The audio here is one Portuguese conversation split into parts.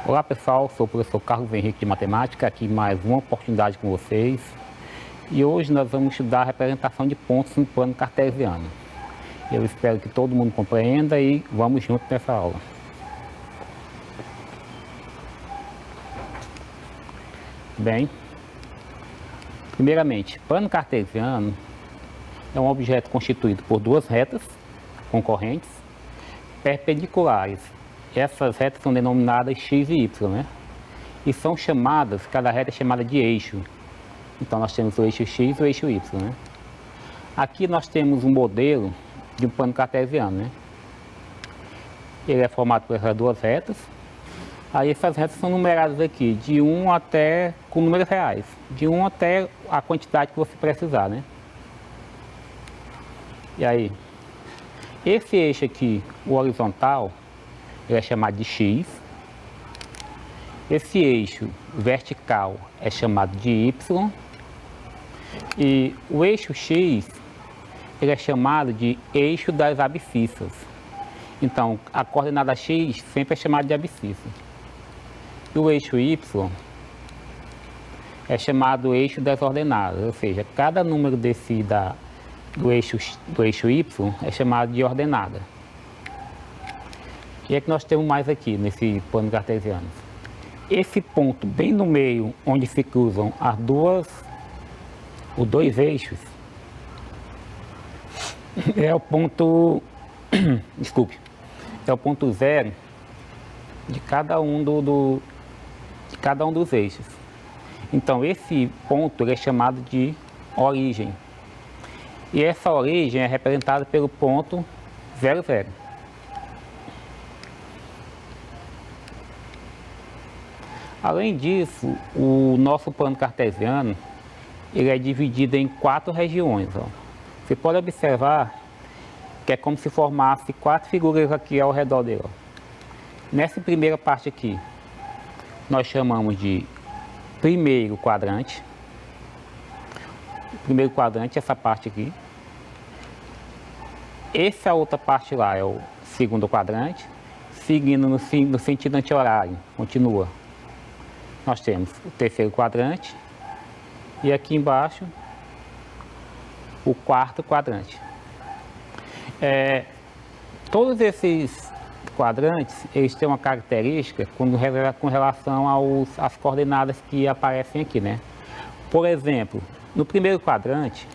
Olá pessoal, sou o professor Carlos Henrique de Matemática, aqui mais uma oportunidade com vocês. E hoje nós vamos estudar a representação de pontos no plano cartesiano. Eu espero que todo mundo compreenda e vamos juntos nessa aula. Bem, primeiramente, plano cartesiano é um objeto constituído por duas retas concorrentes perpendiculares. Essas retas são denominadas x e y, né? E são chamadas, cada reta é chamada de eixo. Então nós temos o eixo x e o eixo y, né? Aqui nós temos um modelo de um plano cartesiano, né? Ele é formado por essas duas retas. Aí essas retas são numeradas aqui, de 1 até, com números reais, de 1 até a quantidade que você precisar, né? E aí, esse eixo aqui, o horizontal, ele é chamado de x. Esse eixo vertical é chamado de y. E o eixo x, ele é chamado de eixo das abscissas. Então, a coordenada x sempre é chamada de abscissa. E o eixo y é chamado eixo das ordenadas, ou seja, cada número do eixo y é chamado de ordenada. O que é que nós temos mais aqui nesse plano cartesiano? Esse ponto bem no meio, onde se cruzam os dois eixos, é o ponto, desculpe, é o ponto zero de cada um dos eixos. Então esse ponto é chamado de origem. E essa origem é representada pelo ponto 0, 0. Além disso, o nosso plano cartesiano ele é dividido em 4 regiões. Ó. Você pode observar que é como se formasse 4 figuras aqui ao redor dele. Ó. Nessa primeira parte aqui, nós chamamos de primeiro quadrante. Primeiro quadrante, essa parte aqui. Essa outra parte lá é o segundo quadrante, seguindo no sentido anti-horário, continua. Nós temos o terceiro quadrante e aqui embaixo o quarto quadrante. Todos esses quadrantes eles têm uma característica com relação às coordenadas que aparecem aqui, né? Por exemplo, no primeiro quadrante,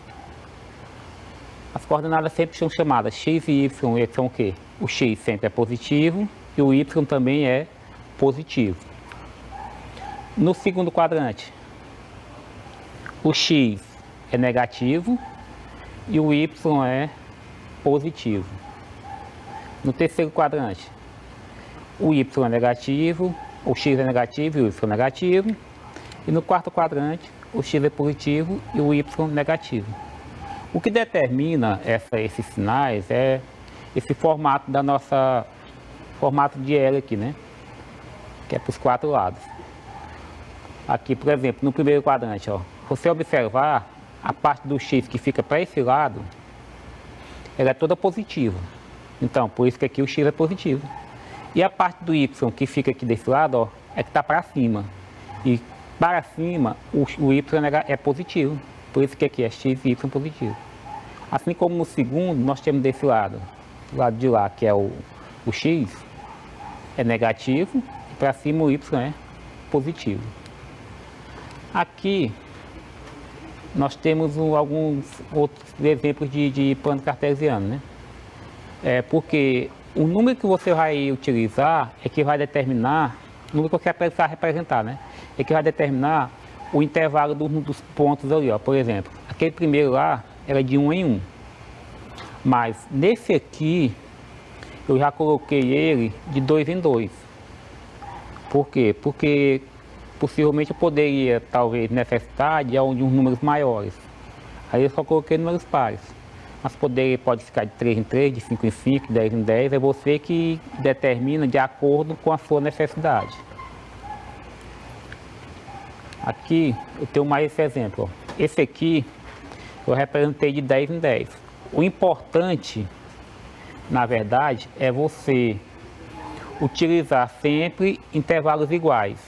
as coordenadas sempre são chamadas x e y, eles são o quê? O x sempre é positivo e o y também é positivo. No segundo quadrante, o x é negativo e o y é positivo. No terceiro quadrante, o y é negativo, o x é negativo e o y é negativo. E no quarto quadrante, o x é positivo e o y negativo. O que determina esses sinais é esse formato formato de L aqui, né? Que é para os 4 lados. Aqui, por exemplo, no primeiro quadrante, ó, você observar a parte do x que fica para esse lado, ela é toda positiva. Então, por isso que aqui o x é positivo. E a parte do y que fica aqui desse lado, ó, é que está para cima. E para cima, o y é positivo. Por isso que aqui é x e y positivo. Assim como no segundo, nós temos desse lado, do lado de lá, que é o x, é negativo, e para cima o y é positivo. Aqui, nós temos alguns outros exemplos de plano cartesiano, né? Porque o número que você vai utilizar é que vai determinar, o número que você vai precisar representar, né? É que vai determinar o intervalo dos pontos ali, ó. Por exemplo, aquele primeiro lá era de 1 em 1. Mas nesse aqui, eu já coloquei ele de 2 em 2. Por quê? Porque possivelmente eu poderia, talvez, necessitar de uns números maiores. Aí eu só coloquei números pares. Mas pode ficar de 3 em 3, de 5 em 5, de 10 em 10. É você que determina de acordo com a sua necessidade. Aqui eu tenho mais esse exemplo. Ó. Esse aqui eu representei de 10 em 10. O importante, na verdade, é você utilizar sempre intervalos iguais.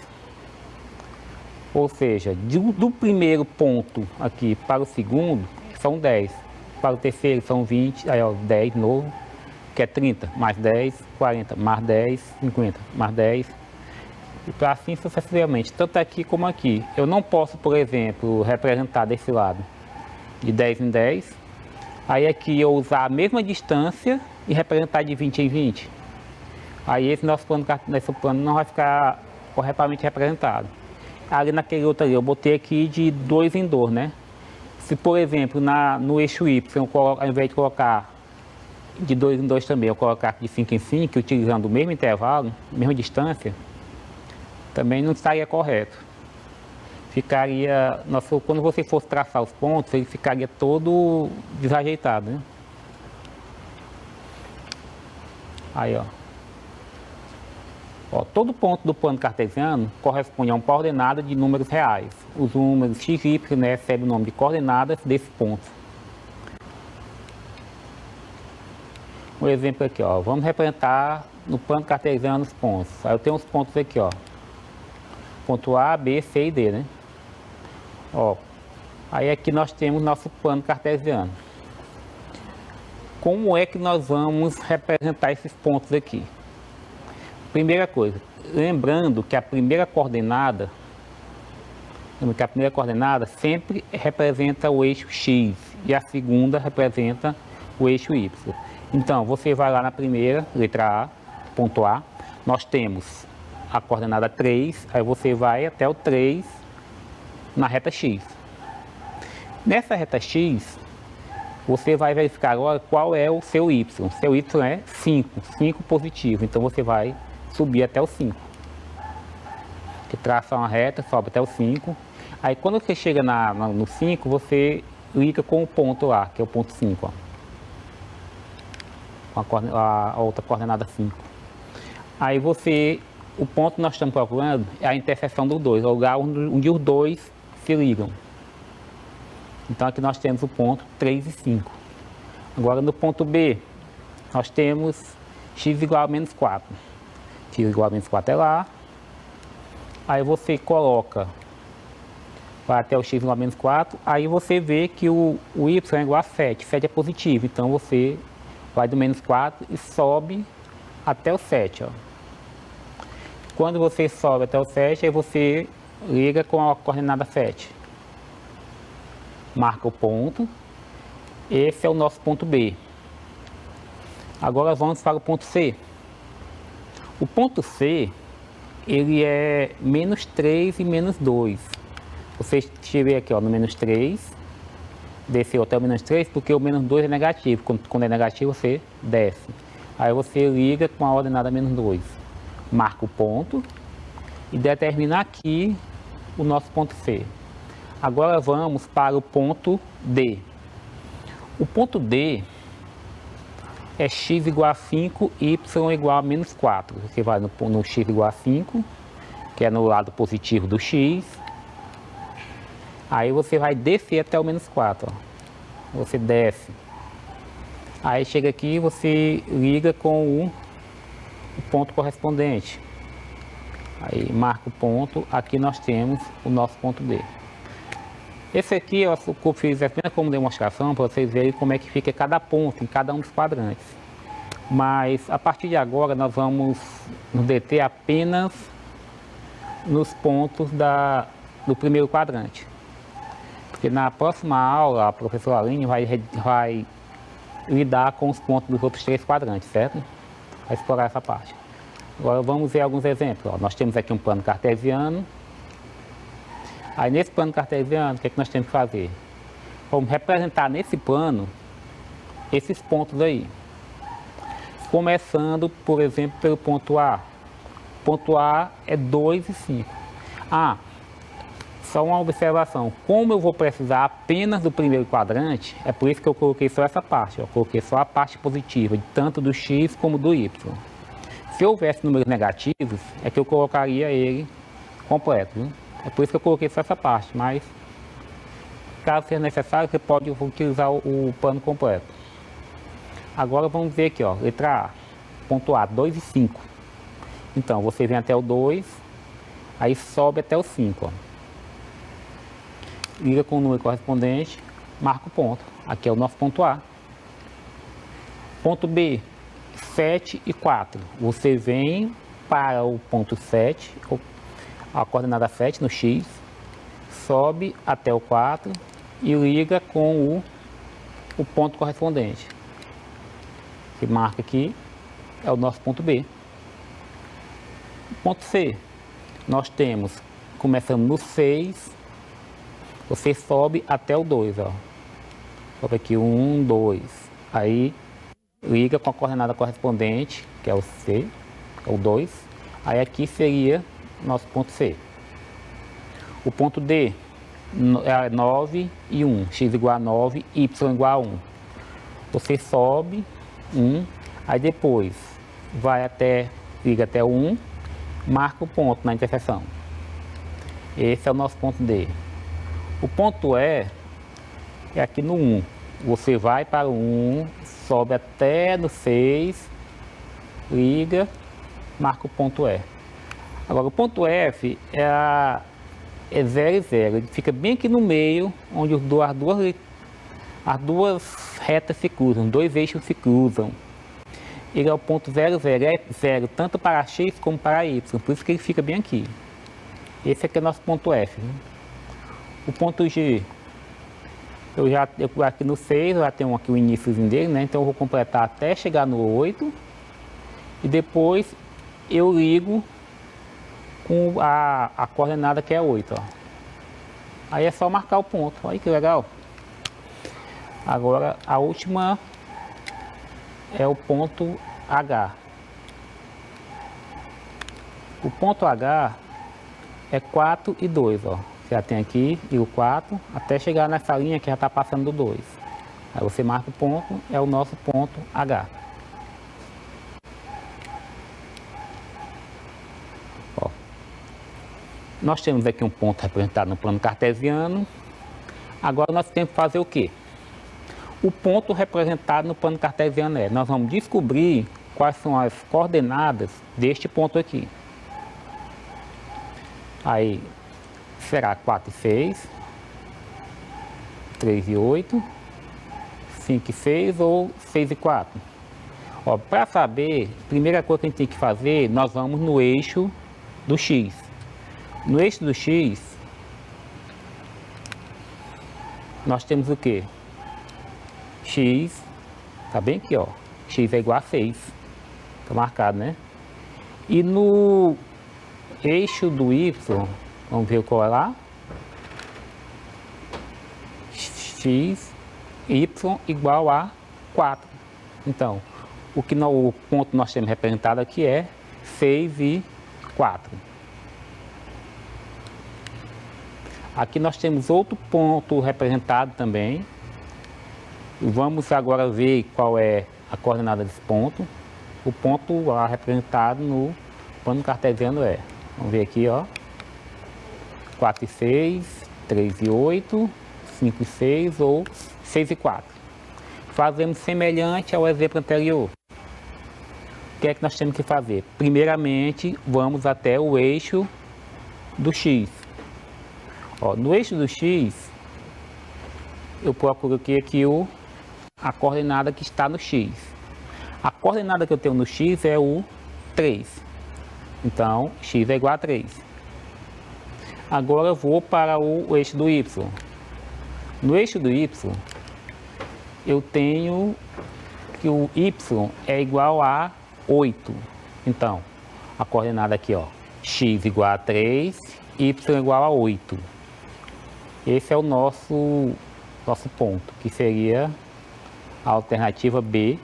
Ou seja, do primeiro ponto aqui para o segundo, são 10. Para o terceiro são 20, aí ó, 10 novo, que é 30, mais 10, 40, mais 10, 50, mais 10. E assim sucessivamente, tanto aqui como aqui. Eu não posso, por exemplo, representar desse lado de 10 em 10. Aí aqui eu usar a mesma distância e representar de 20 em 20. Aí esse nosso plano não vai ficar corretamente representado. Ali naquele outro ali, eu botei aqui de 2 em 2, né? Se, por exemplo, no eixo Y, ao invés de colocar de 2 em 2 também, eu colocar de 5 em 5, utilizando o mesmo intervalo, mesma distância, também não estaria correto. Ficaria, quando você fosse traçar os pontos, ele ficaria todo desajeitado, né? Aí, ó. Todo ponto do plano cartesiano corresponde a uma coordenada de números reais. Os números x e y, né, recebem o nome de coordenadas desse ponto. Um exemplo aqui, ó. Vamos representar no plano cartesiano os pontos. Aí eu tenho os pontos aqui, ó. Ponto A, B, C e D, né? Ó. Aí aqui nós temos nosso plano cartesiano. Como é que nós vamos representar esses pontos aqui? Primeira coisa, lembrando que a primeira coordenada sempre representa o eixo x e a segunda representa o eixo y. Então, você vai lá na primeira, letra A, ponto A, nós temos a coordenada 3, aí você vai até o 3 na reta x. Nessa reta x, você vai verificar agora qual é o seu y. Seu y é 5 positivo, então você vai subir até o 5. Você traça uma reta, sobe até o 5. Aí quando você chega no 5, você liga com o ponto lá, que é o ponto 5. Ó. Com a outra coordenada 5. Aí o ponto que nós estamos procurando é a interseção dos dois, o lugar onde os dois se ligam. Então aqui nós temos o ponto 3 e 5. Agora no ponto B, nós temos x igual a menos 4. X igual a menos 4 é lá. Aí você coloca, vai até o x igual a menos 4. Aí você vê que o y é igual a 7. 7 é positivo, então você vai do menos 4 e sobe até o 7. Ó. Quando você sobe até o 7, aí você liga com a coordenada 7. Marca o ponto. Esse é o nosso ponto B. Agora vamos para o ponto C. O ponto C, ele é menos 3 e menos 2. Você estiver aqui, ó, no menos 3, desceu até o menos 3, porque o menos 2 é negativo. Quando é negativo, você desce. Aí você liga com a ordenada menos 2. Marca o ponto e determina aqui o nosso ponto C. Agora vamos para o ponto D. O ponto D é x igual a 5, y igual a menos 4. Você vai no x igual a 5, que é no lado positivo do x. Aí você vai descer até o menos 4. Ó. Você desce. Aí chega aqui e você liga com o ponto correspondente. Aí marca o ponto. Aqui nós temos o nosso ponto D. Esse aqui eu fiz apenas como demonstração para vocês verem como é que fica cada ponto em cada um dos quadrantes. Mas a partir de agora nós vamos nos deter apenas nos pontos do primeiro quadrante. Porque na próxima aula a professora Aline vai lidar com os pontos dos outros 3 quadrantes, certo? Vai explorar essa parte. Agora vamos ver alguns exemplos. Ó, nós temos aqui um plano cartesiano. Aí nesse plano cartesiano, o que é que nós temos que fazer? Vamos representar nesse plano esses pontos aí. Começando, por exemplo, pelo ponto A. O ponto A é 2 e 5. Ah, só uma observação. Como eu vou precisar apenas do primeiro quadrante, é por isso que eu coloquei só essa parte. Eu coloquei só a parte positiva, tanto do x como do y. Se houvesse números negativos, é que eu colocaria ele completo, viu? É por isso que eu coloquei só essa parte, mas caso seja necessário, você pode utilizar o plano completo. Agora vamos ver aqui, ó, letra A, ponto A, 2 e 5. Então, você vem até o 2, aí sobe até o 5, ó. Liga com o número correspondente, marca o ponto. Aqui é o nosso ponto A. Ponto B, 7 e 4. Você vem para o ponto 7, a coordenada 7 no X, sobe até o 4 e liga com o ponto correspondente. Que marca aqui é o nosso ponto B. Ponto C, nós temos, começando no 6, você sobe até o 2, ó. Sobe aqui 1, 2, aí liga com a coordenada correspondente, que é o C, é o 2, aí aqui seria nosso ponto C. O ponto D é 9 e 1, x igual a 9, y igual a 1. Você sobe 1, aí depois vai até, liga até o 1, marca o ponto na interseção. Esse é o nosso ponto D. O ponto E é aqui no 1. Você vai para o 1, sobe até no 6, liga, marca o ponto E. Agora o ponto F é 0 e 0. Ele fica bem aqui no meio, onde as duas retas se cruzam, dois eixos se cruzam. Ele é o ponto 0, 0, é 0 tanto para x como para y, por isso que ele fica bem aqui. Esse aqui é o nosso ponto F. O ponto G, eu aqui no 6, já tenho aqui o iníciozinho dele, né? Então eu vou completar até chegar no 8 e depois eu ligo com a coordenada que é 8, ó. Aí é só marcar o ponto, olha que legal. Agora a última é o ponto H. O ponto H é 4 e 2, ó. Já tem aqui e o 4, até chegar nessa linha que já está passando do 2. Aí você marca o ponto, é o nosso ponto H. Ó. Nós temos aqui um ponto representado no plano cartesiano. Agora nós temos que fazer o quê? O ponto representado no plano cartesiano nós vamos descobrir quais são as coordenadas deste ponto aqui. Aí será 4 e 6, 3 e 8, 5 e 6 ou 6 e 4. Para saber, a primeira coisa que a gente tem que fazer, nós vamos no eixo do X. No eixo do X, nós temos o quê? X, tá bem aqui, ó. X é igual a 6. Tá marcado, né? E no eixo do Y, vamos ver qual é lá. X, Y igual a 4. Então, o ponto que nós temos representado aqui é 6 e 4. Aqui nós temos outro ponto representado também. Vamos agora ver qual é a coordenada desse ponto. O ponto A representado no plano cartesiano é, vamos ver aqui, ó, 4 e 6, 3 e 8, 5 e 6 ou 6 e 4. Fazemos semelhante ao exemplo anterior. O que é que nós temos que fazer? Primeiramente, vamos até o eixo do X. Ó, no eixo do X, eu procuro aqui a coordenada que está no X. A coordenada que eu tenho no X é o 3. Então, X é igual a 3. Agora eu vou para o eixo do Y. No eixo do Y, eu tenho que o Y é igual a 8. Então, a coordenada aqui, ó, X igual a 3, Y igual a 8. Esse é o nosso ponto, que seria a alternativa B,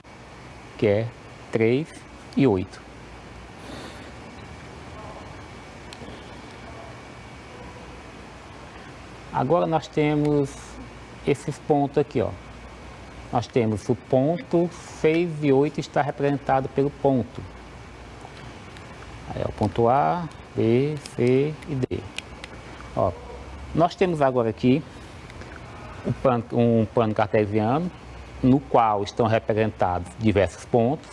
que é 3 e 8. Agora nós temos esses pontos aqui, ó. Nós temos o ponto 6 e 8 está representado pelo ponto. Aí é o ponto A, B, C e D. Ó, nós temos agora aqui um plano cartesiano, no qual estão representados diversos pontos.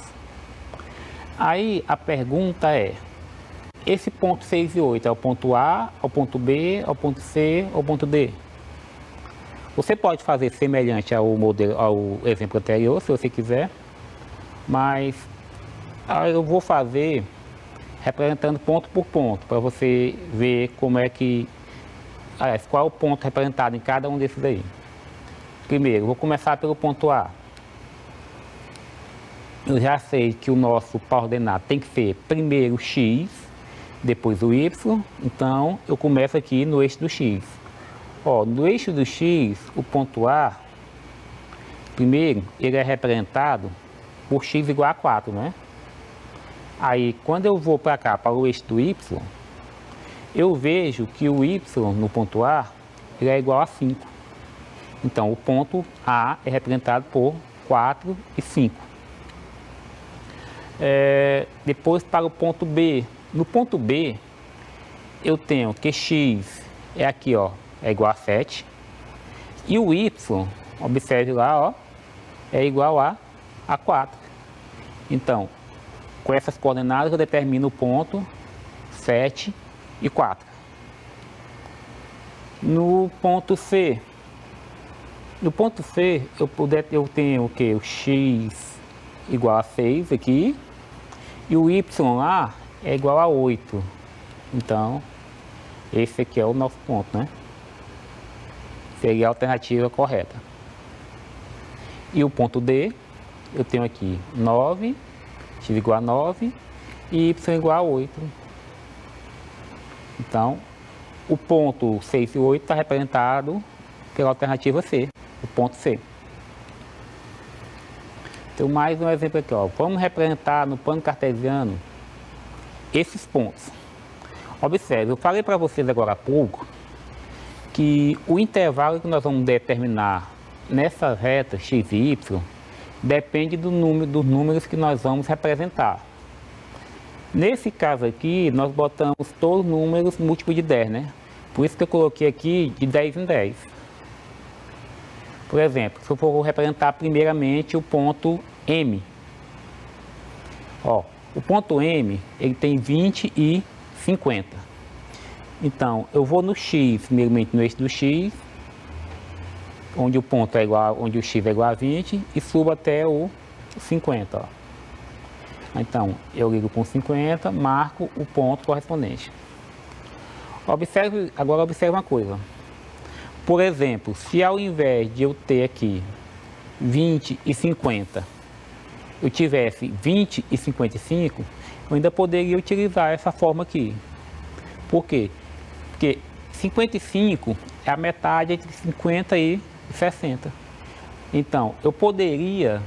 Aí a pergunta é, esse ponto 6 e 8 é o ponto A, é o ponto B, é o ponto C, é o ponto D. Você pode fazer semelhante ao modelo, ao exemplo anterior, se você quiser, mas eu vou fazer representando ponto por ponto, para você ver como é que, qual é o ponto representado em cada um desses aí. Primeiro, vou começar pelo ponto A. Eu já sei que o nosso par ordenado tem que ser primeiro x, depois o y, então eu começo aqui no eixo do x. Ó, no eixo do x, o ponto A, primeiro, ele é representado por x igual a 4, né? Aí, quando eu vou para cá, para o eixo do y, eu vejo que o y no ponto A, ele é igual a 5. Então, o ponto A é representado por 4 e 5. Depois, para o ponto B. No ponto B, eu tenho que x é aqui, ó, é igual a 7. E o y, observe lá, ó, é igual a 4. Então, com essas coordenadas eu determino o ponto 7 e 4. No ponto C, eu tenho o que? O x igual a 6 aqui, e o y lá é igual a 8. Então, esse aqui é o nosso ponto, né? Seria a alternativa correta. E o ponto D, eu tenho aqui 9, x igual a 9 e y igual a 8. Então, o ponto 6 e 8 está representado pela alternativa C, o ponto C. Então, mais um exemplo aqui, ó. Vamos representar no plano cartesiano esses pontos. Observe, eu falei para vocês agora há pouco que o intervalo que nós vamos determinar nessas retas x e y depende dos números que nós vamos representar. Nesse caso aqui, nós botamos todos os números múltiplos de 10, né? Por isso que eu coloquei aqui de 10 em 10. Por exemplo, se eu for representar primeiramente o ponto M. Ó, o ponto M, ele tem 20 e 50. Então, eu vou no x, primeiramente no eixo do x, onde o ponto é igual, onde o x é igual a 20, e subo até o 50, ó. Então, eu ligo com 50, marco o ponto correspondente. Agora observe uma coisa. Por exemplo, se ao invés de eu ter aqui 20 e 50, eu tivesse 20 e 55, eu ainda poderia utilizar essa forma aqui. Por quê? Porque 55 é a metade entre 50 e 60. Então, eu poderia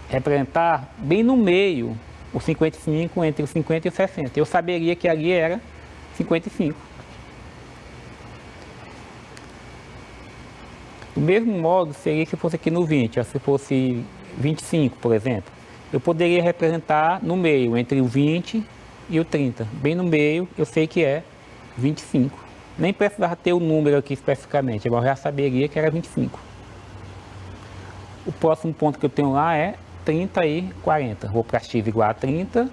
representar bem no meio o 55 entre os 50 e os 60. Eu saberia que ali era 55. Do mesmo modo, seria se fosse aqui no 20, se fosse 25, por exemplo. Eu poderia representar no meio, entre o 20 e o 30. Bem no meio, eu sei que é 25. Nem precisava ter o número aqui especificamente, eu já saberia que era 25. O próximo ponto que eu tenho lá é 30 e 40. Vou para x igual a 30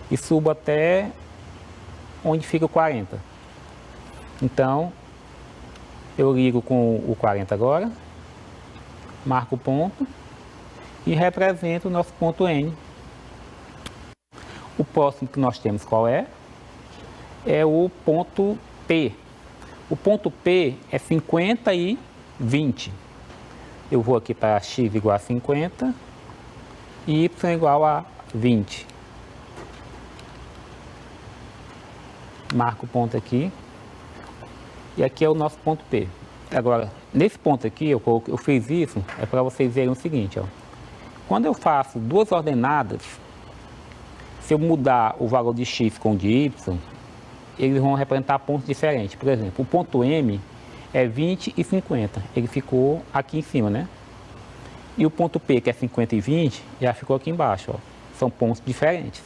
e subo até onde fica o 40. Então, eu ligo com o 40 agora, marco o ponto e represento o nosso ponto N. O próximo que nós temos qual é? É o ponto P. O ponto P é 50 e 20. Eu vou aqui para x igual a 50 e y igual a 20. Marco o ponto aqui. E aqui é o nosso ponto P. Agora, nesse ponto aqui, eu fiz isso, é para vocês verem o seguinte, ó. Quando eu faço duas ordenadas, se eu mudar o valor de x com o de y, eles vão representar pontos diferentes. Por exemplo, o ponto M é 20 e 50. Ele ficou aqui em cima, né? E o ponto P, que é 50 e 20, já ficou aqui embaixo, ó. São pontos diferentes.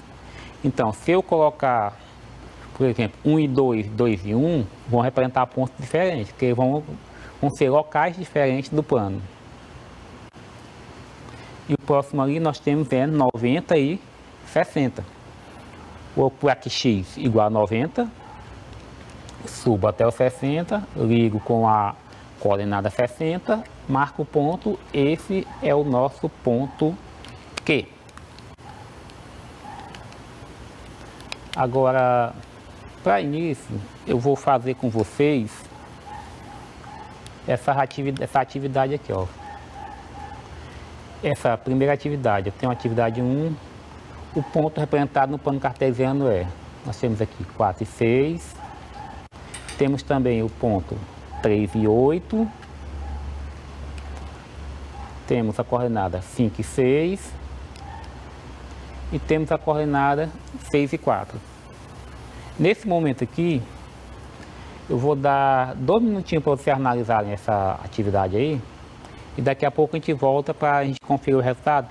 Então, se eu colocar, por exemplo, 1 e 2, 2 e 1, vão representar pontos diferentes, porque vão ser locais diferentes do plano. E o próximo ali nós temos 90 e 60. Vou por aqui x igual a 90, subo até o 60, ligo com a coordenada 60, marco o ponto, esse é o nosso ponto Q. Agora, para início, eu vou fazer com vocês essa atividade aqui, ó. Essa primeira atividade, eu tenho a atividade 1, o ponto representado no plano cartesiano nós temos aqui 4 e 6, temos também o ponto 3 e 8, temos a coordenada 5 e 6 e temos a coordenada 6 e 4. Nesse momento aqui, eu vou dar 2 minutinhos para vocês analisarem essa atividade aí e daqui a pouco a gente volta para a gente conferir o resultado.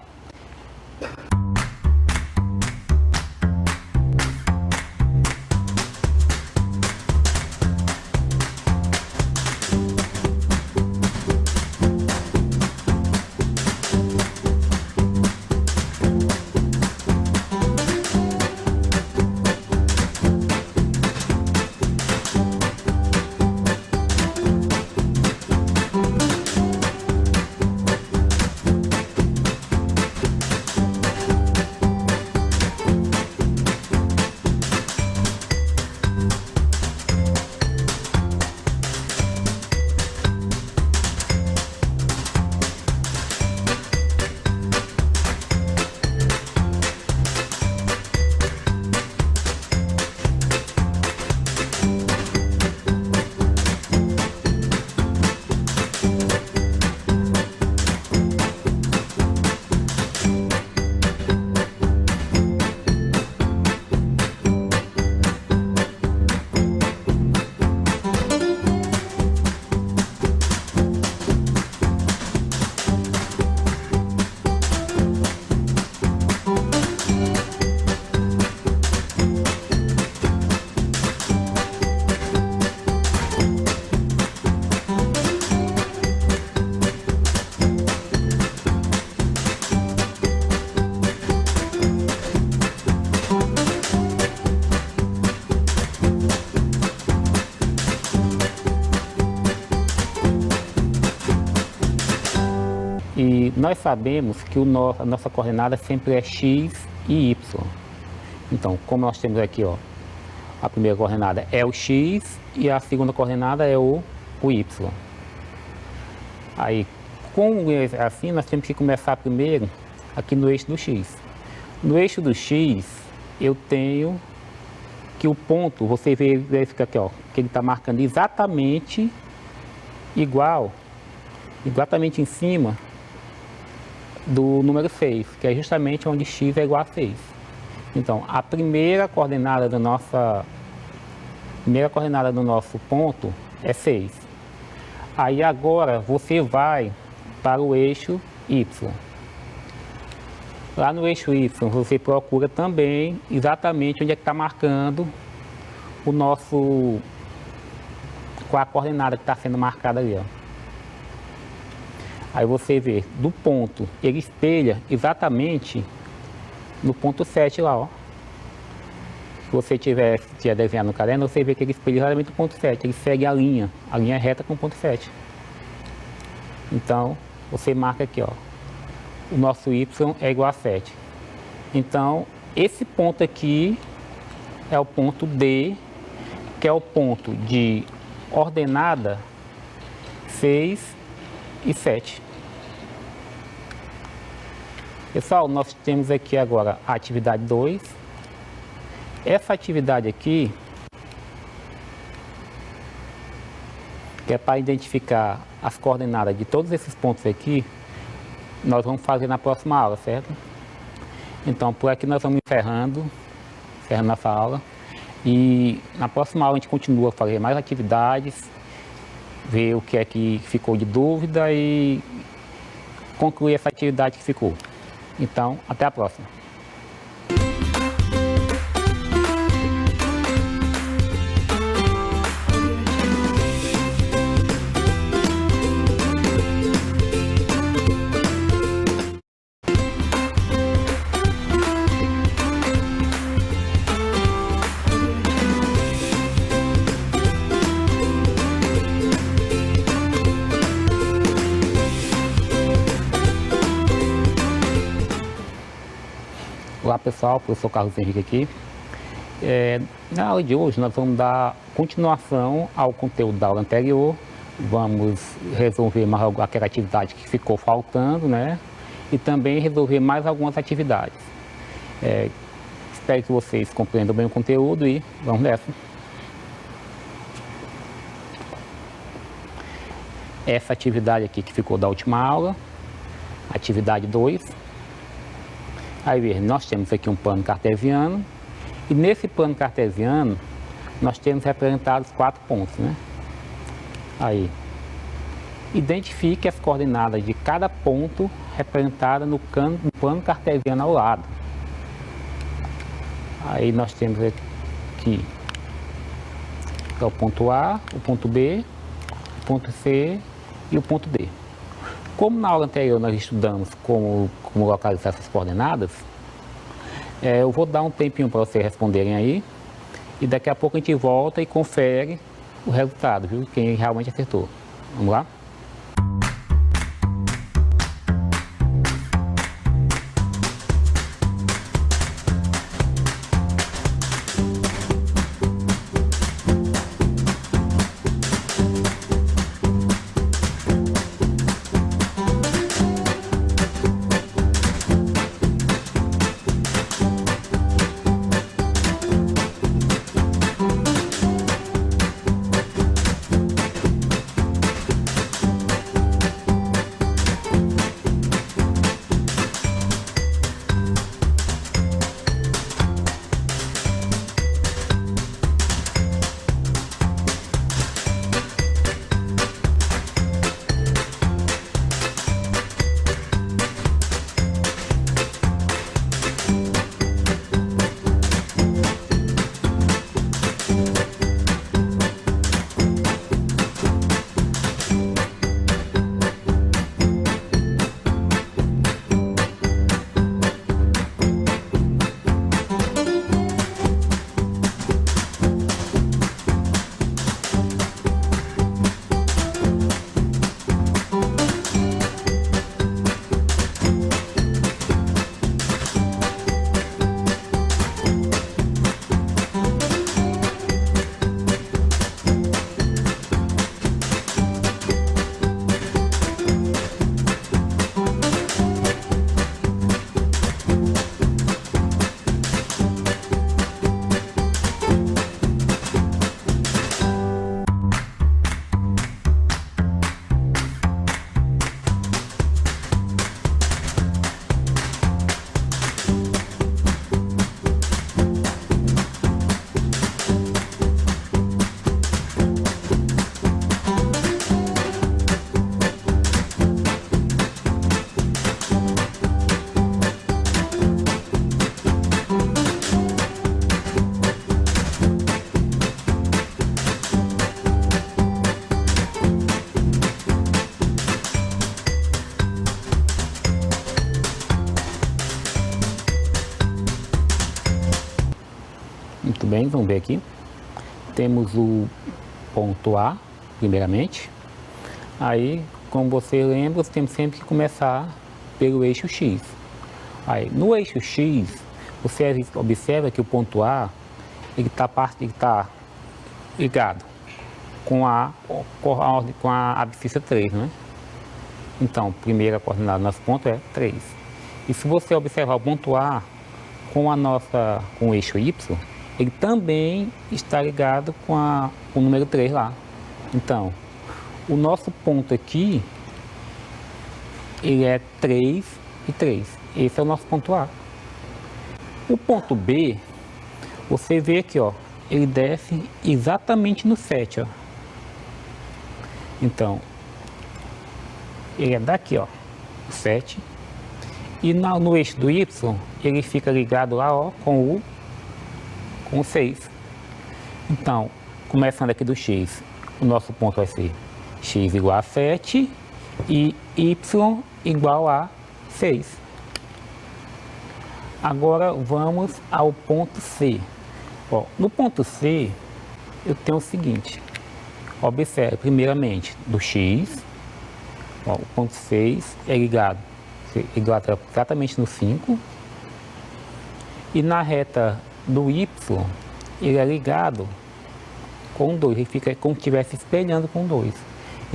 E nós sabemos que a nossa coordenada sempre é x e y. Então, como nós temos aqui, ó, a primeira coordenada é o x e a segunda coordenada é o y. Aí, assim, nós temos que começar primeiro aqui no eixo do x. No eixo do x, eu tenho que o ponto, você verifica aqui, ó, que ele está marcando exatamente exatamente em cima do número 6, que é justamente onde x é igual a 6. Então, a primeira coordenada do nosso ponto é 6. Aí agora você vai para o eixo y. Lá no eixo y você procura também exatamente onde é que está marcando qual a coordenada que está sendo marcada ali, ó. Aí você vê, do ponto, ele espelha exatamente no ponto 7 lá, ó. Se você tiver desenhado no caderno, você vê que ele espelha exatamente no ponto 7. Ele segue a linha reta com o ponto 7. Então, você marca aqui, ó. O nosso y é igual a 7. Então, esse ponto aqui é o ponto D, que é o ponto de ordenada 6 e 7. Pessoal, nós temos aqui agora a atividade 2. Essa atividade aqui, que é para identificar as coordenadas de todos esses pontos aqui, nós vamos fazer na próxima aula, certo? Então, por aqui nós vamos encerrando nossa aula. E na próxima aula a gente continua a fazer mais atividades, ver o que é que ficou de dúvida e concluir essa atividade que ficou. Então, até a próxima. pessoal, professor Carlos Henrique aqui. Na aula de hoje nós vamos dar continuação ao conteúdo da aula anterior, vamos resolver mais aquela atividade que ficou faltando, né? E também resolver mais algumas atividades. Espero que vocês compreendam bem o conteúdo e vamos nessa. Essa atividade aqui que ficou da última aula, atividade 2. Aí nós temos aqui um plano cartesiano e nesse plano cartesiano nós temos representados 4 pontos, né? Aí, identifique as coordenadas de cada ponto representada no plano cartesiano ao lado. Aí nós temos aqui o ponto A, o ponto B, o ponto C e o ponto D. Como na aula anterior nós estudamos como localizar essas coordenadas, eu vou dar um tempinho para vocês responderem aí e daqui a pouco a gente volta e confere o resultado, viu? Quem realmente acertou. Vamos lá? Muito bem, vamos ver aqui. Temos o ponto A, primeiramente. Aí, como você lembra, temos sempre que começar pelo eixo X. Aí, no eixo X, você observa que o ponto A ele está ligado com a abscissa 3, né? Então, a primeira coordenada do nosso ponto é 3. E se você observar o ponto A com o eixo Y, ele também está ligado com o número 3 lá. Então, o nosso ponto aqui, ele é 3 e 3. Esse é o nosso ponto A. O ponto B, você vê aqui, ó, ele desce exatamente no 7, ó. Então, ele é daqui, ó, 7. E no eixo do Y, ele fica ligado lá, ó, com o 6. Então, começando aqui do X, o nosso ponto vai ser X igual a 7 e Y igual a 6. Agora vamos ao ponto C. Ó, no ponto C, eu tenho o seguinte. Observe, primeiramente, do X, ó, o ponto 6 é ligado exatamente no 5. E na reta do y, ele é ligado com 2, ele fica como se estivesse espelhando com 2.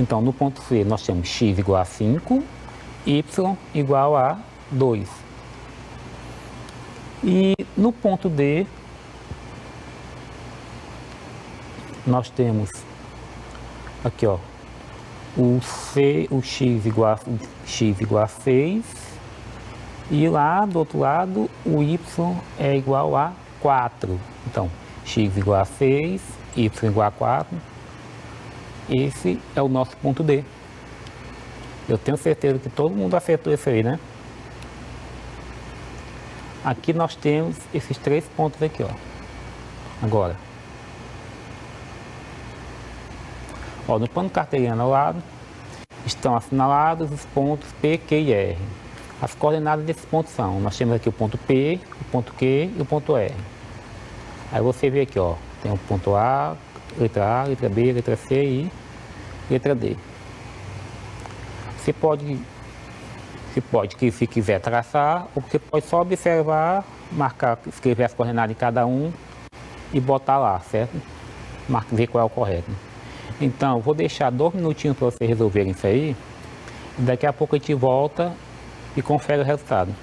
Então, no ponto C, nós temos x igual a 5, y igual a 2. E no ponto D, nós temos aqui, ó, o x igual a 6, e lá do outro lado, o y é igual a 4. Então, x igual a 6, y igual a 4. Esse é o nosso ponto D. Eu tenho certeza que todo mundo acertou isso aí, né? Aqui nós temos esses 3 pontos aqui, ó. Agora, ó, no plano cartesiano ao lado, estão assinalados os pontos P, Q e R. As coordenadas desses pontos são, nós temos aqui o ponto P, o ponto Q e o ponto R. Aí você vê aqui, ó, tem o ponto A, letra B, letra C e letra D. Você pode, se quiser traçar, ou você pode só observar, marcar, escrever as coordenadas de cada um e botar lá, certo? Ver qual é o correto. Então, vou deixar 2 minutinhos para vocês resolverem isso aí. E daqui a pouco a gente volta e confere o resultado.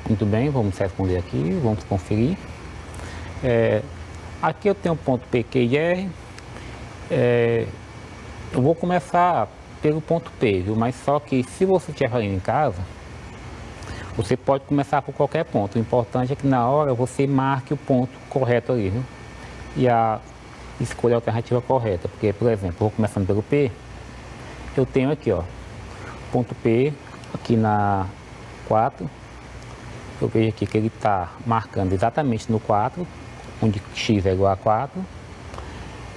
Muito bem, vamos responder aqui, vamos conferir. Aqui eu tenho o ponto P, Q e R. Eu vou começar pelo ponto P, viu? Mas só que se você estiver fazendo em casa, você pode começar por qualquer ponto. O importante é que na hora você marque o ponto correto ali, viu? E escolha a alternativa correta. Porque, por exemplo, eu vou começando pelo P, eu tenho aqui, ó, ponto P, aqui na 4. Eu vejo aqui que ele está marcando exatamente no 4, onde x é igual a 4.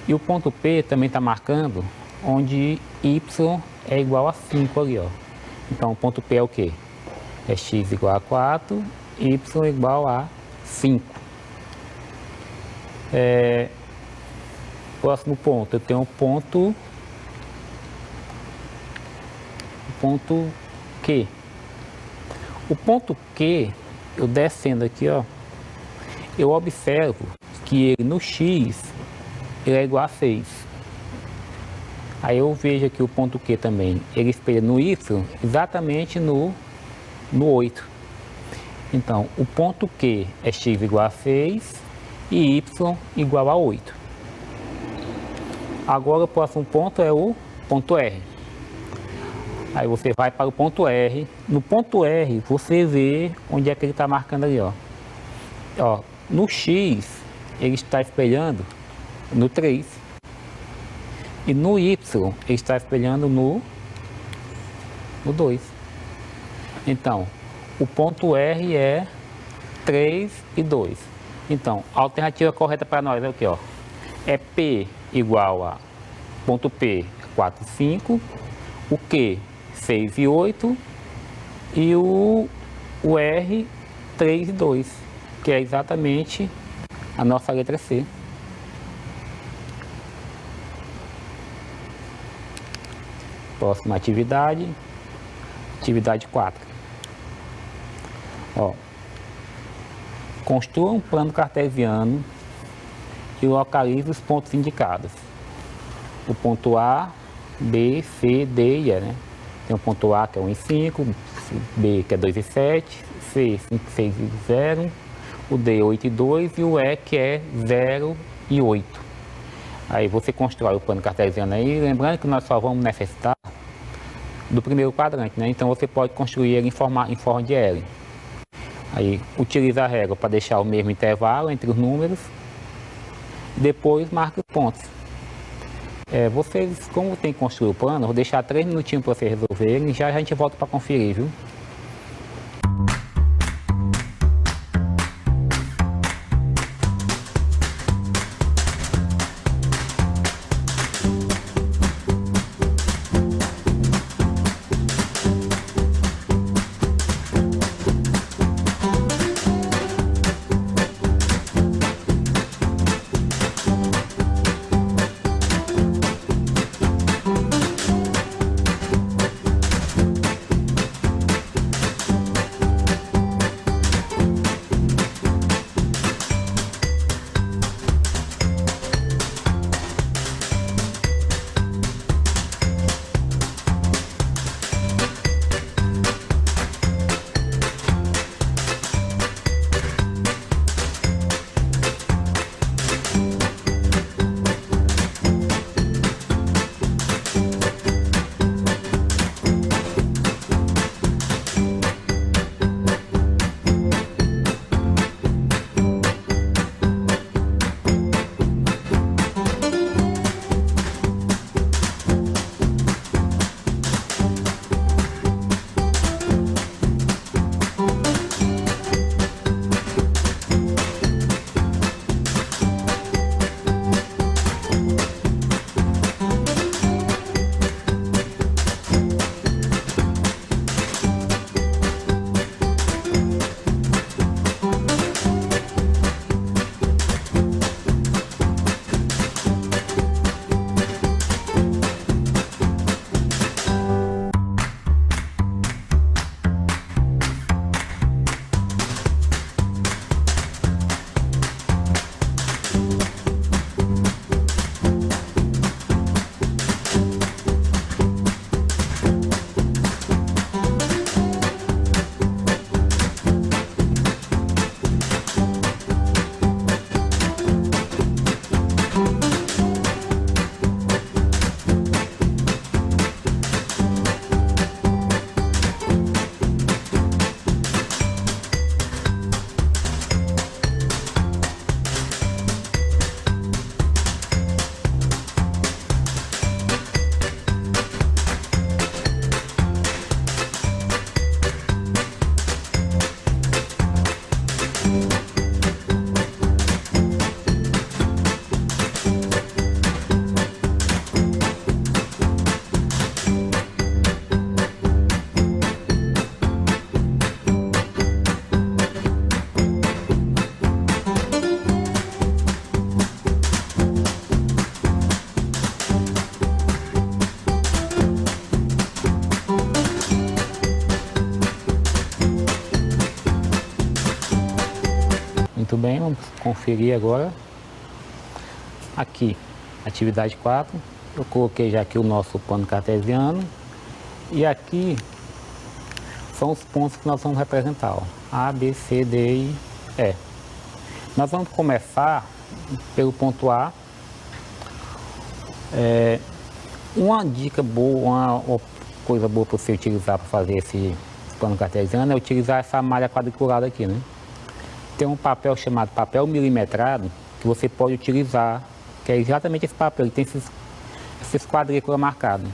E o ponto P também está marcando onde y é igual a 5 ali, ó. Então, o ponto P é o quê? É x igual a 4, y igual a 5. Próximo ponto, eu tenho o ponto Q. O ponto Q, eu descendo aqui, ó, eu observo que ele no x ele é igual a 6. Aí eu vejo aqui o ponto Q também, ele espelha no y exatamente no 8. Então, o ponto Q é x igual a 6 e y igual a 8. Agora o próximo ponto é o ponto R. Aí você vai para o ponto R. No ponto R, você vê onde é que ele está marcando ali, ó. Ó, no X, ele está espelhando no 3. E no Y, ele está espelhando no 2. Então, o ponto R é 3 e 2. Então, a alternativa correta para nós é o que, ó? É P igual a ponto P 4 e 5, o Q 6 e 8 e o R 3 e 2, que é exatamente a nossa letra C. Próxima atividade, atividade 4. Ó, construa um plano cartesiano e localize os pontos indicados. O ponto A, B, C, D e E, né? Tem o ponto A que é 1 e 5, B que é 2 e 7, C 5, 6 e 0, o D 8 e 2 e o E que é 0 e 8. Aí você constrói o plano cartesiano aí, lembrando que nós só vamos necessitar do primeiro quadrante, né? Então você pode construir ele em forma de L. Aí utiliza a régua para deixar o mesmo intervalo entre os números. Depois marca os pontos. Vocês, como tem que construir o plano, eu vou deixar 3 minutinhos para vocês resolverem e já a gente volta para conferir, viu? Muito bem, vamos conferir agora. Aqui, atividade 4, eu coloquei já aqui o nosso plano cartesiano. E aqui são os pontos que nós vamos representar, ó. A, B, C, D e E. Nós vamos começar pelo ponto A. Uma dica boa, coisa boa para você utilizar para fazer esse plano cartesiano é utilizar essa malha quadriculada aqui, né? Tem um papel chamado papel milimetrado que você pode utilizar, que é exatamente esse papel, ele tem esses quadrículas marcados.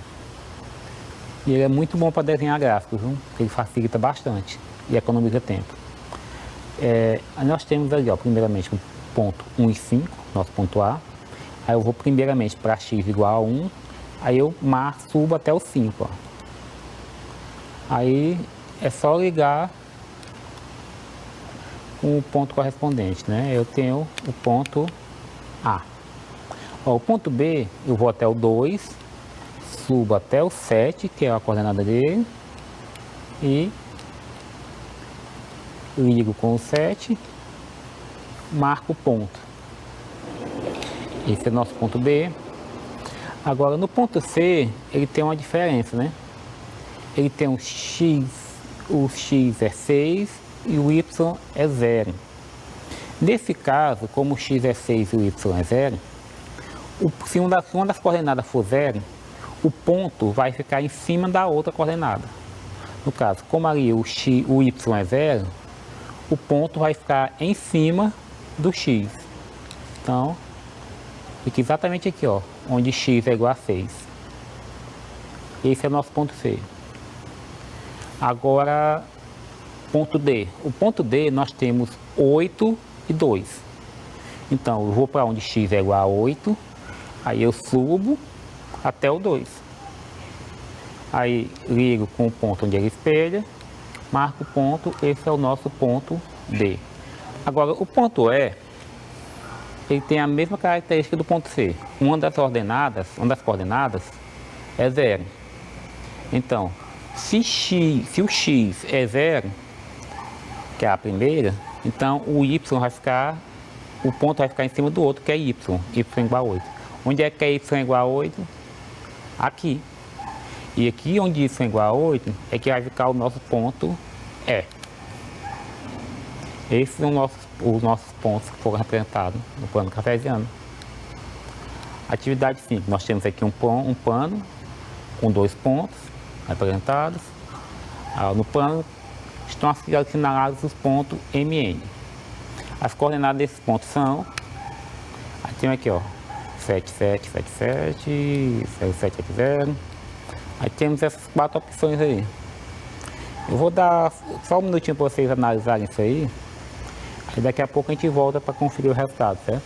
E ele é muito bom para desenhar gráficos, viu? Ele facilita bastante e economiza tempo. Nós temos ali, ó, primeiramente, o ponto 1 e 5, nosso ponto A. Aí eu vou primeiramente para x igual a 1, aí eu subo até o 5, ó. Aí é só ligar com o ponto correspondente, né? Eu tenho o ponto A. Ó, o ponto B, eu vou até o 2, subo até o 7, que é a coordenada dele, e ligo com o 7, marco o ponto. Esse é o nosso ponto B. Agora, no ponto C, ele tem uma diferença, né? Ele tem o x é 6 e o y é 0. Nesse caso, como o x é 6 e o y é 0, se uma das coordenadas for 0, o ponto vai ficar em cima da outra coordenada. No caso, como ali o y é 0, o ponto vai ficar em cima do x. Então, fica exatamente aqui, ó, onde x é igual a 6. Esse é o nosso ponto C. Agora, ponto D. O ponto D nós temos 8 e 2. Então, eu vou para onde x é igual a 8, aí eu subo até o 2. Aí ligo com o ponto onde ele espelha, marco o ponto, esse é o nosso ponto D. Agora, o ponto E, ele tem a mesma característica do ponto C. Uma das coordenadas é 0. Então, se o x é 0, que é a primeira, então o ponto vai ficar em cima do outro, que é y igual a 8. Onde é que é y igual a 8? Aqui. E aqui onde y é igual a 8 é que vai ficar o nosso ponto E. Esses são os nossos pontos que foram representados no plano cartesiano. Atividade 5. Nós temos aqui um pano com 2 pontos representados. No plano estão assinalados os pontos MN. As coordenadas desses pontos são... Aí tem aqui, ó, 7, 7, 7, 7, 0, 7, 7, 0. Aí temos essas 4 opções aí. Eu vou dar só um minutinho para vocês analisarem isso aí. E daqui a pouco a gente volta para conferir o resultado, certo?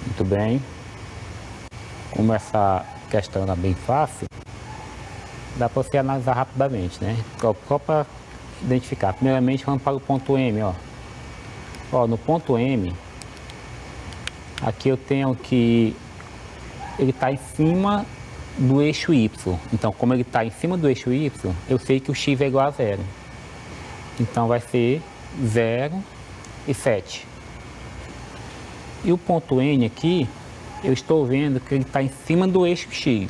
Muito bem. Como essa questão era bem fácil, dá para você analisar rapidamente, né? Só para identificar. Primeiramente, vamos para o ponto M, ó. Ó, no ponto M, aqui eu tenho que ele está em cima do eixo Y. Então, como ele está em cima do eixo Y, eu sei que o x é igual a 0. Então, vai ser 0 e 7. E o ponto N aqui, eu estou vendo que ele está em cima do eixo X.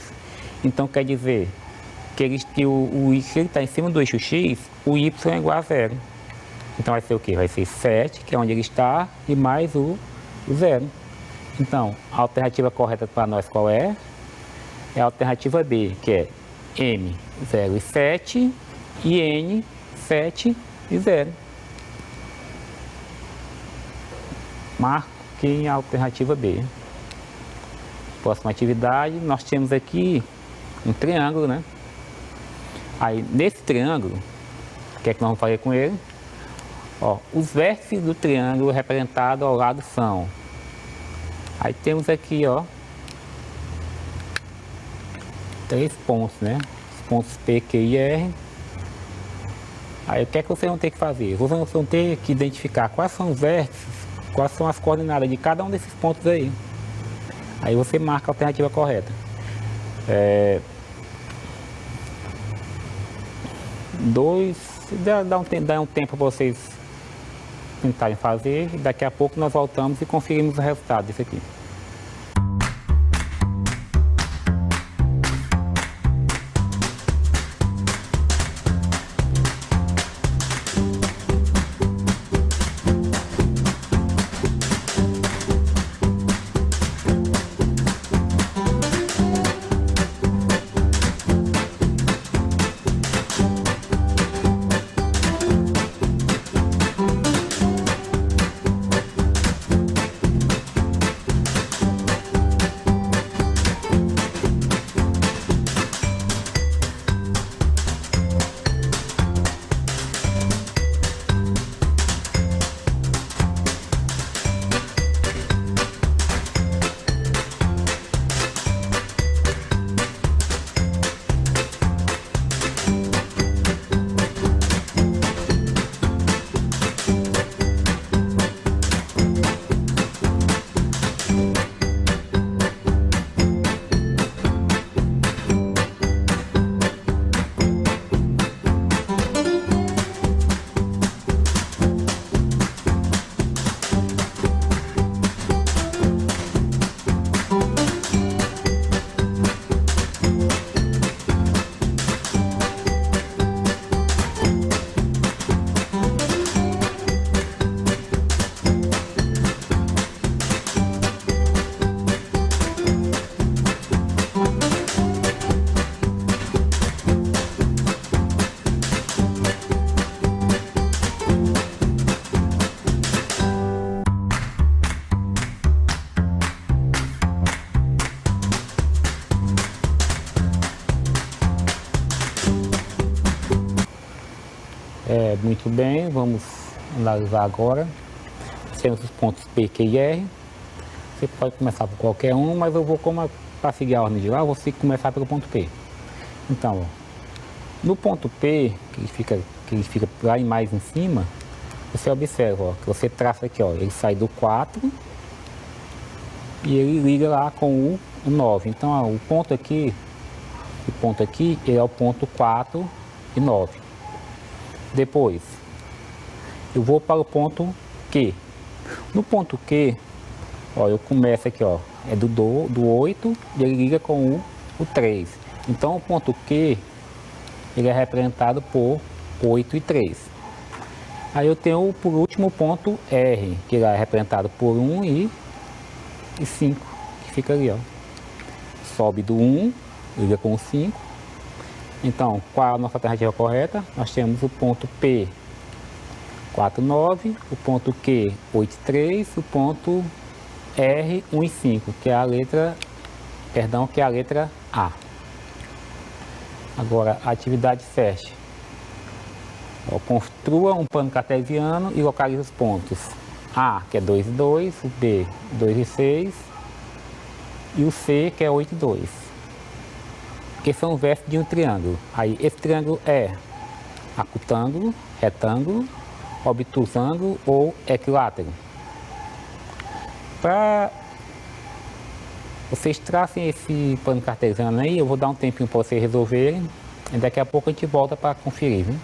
Então, quer dizer que se ele está em cima do eixo X, o Y é igual a 0. Então, vai ser o quê? Vai ser 7, que é onde ele está, e mais o 0. Então, a alternativa correta para nós qual é? É a alternativa B, que é M, 0 e 7, e N, 7 e 0. marquem a alternativa B. Próxima atividade, nós temos aqui um triângulo, né? Aí, nesse triângulo, o que é que nós vamos fazer com ele? Ó, os vértices do triângulo representados ao lado são... Aí temos aqui, ó, 3 pontos, né? Os pontos P, Q e R. Aí, o que é que vocês vão ter que fazer? Vocês vão ter que identificar quais são os vértices, quais são as coordenadas de cada um desses pontos aí. Aí você marca a alternativa correta. Dá um tempo para vocês tentarem fazer. E daqui a pouco nós voltamos e conferimos o resultado disso aqui. Muito bem, vamos analisar agora. Temos os pontos P, Q e R. Você pode começar por qualquer um, mas eu vou, para seguir a ordem de lá, eu vou começar pelo ponto P. Então, ó, no ponto P, que ele fica lá mais em cima, você observa, ó, que você traça aqui, ó, ele sai do 4 e ele liga lá com o 9. Então, ó, o ponto aqui ele é o ponto 4 e 9. Depois, eu vou para o ponto Q. No ponto Q, ó, eu começo aqui, ó, é do 8 e ele liga com o 3. Então, o ponto Q, ele é representado por 8 e 3. Aí eu tenho, por último, o ponto R, que ele é representado por 1 e 5, que fica ali, ó. Sobe do 1, liga com o 5. Então, qual é a nossa alternativa correta? Nós temos o ponto P, 4, 9, o ponto Q, 8, 3, o ponto R, 1 e 5, que é a letra, que é a letra A. Agora, a atividade 7. Construa um plano cartesiano e localize os pontos A, que é 2 e 2, o B, 2 e 6, e o C, que é 8 e 2. Que são os vértices de um triângulo. Aí, esse triângulo é acutângulo, retângulo, obtusângulo ou equilátero. Para vocês tracem esse plano cartesiano aí, eu vou dar um tempinho para vocês resolverem. E daqui a pouco a gente volta para conferir, viu?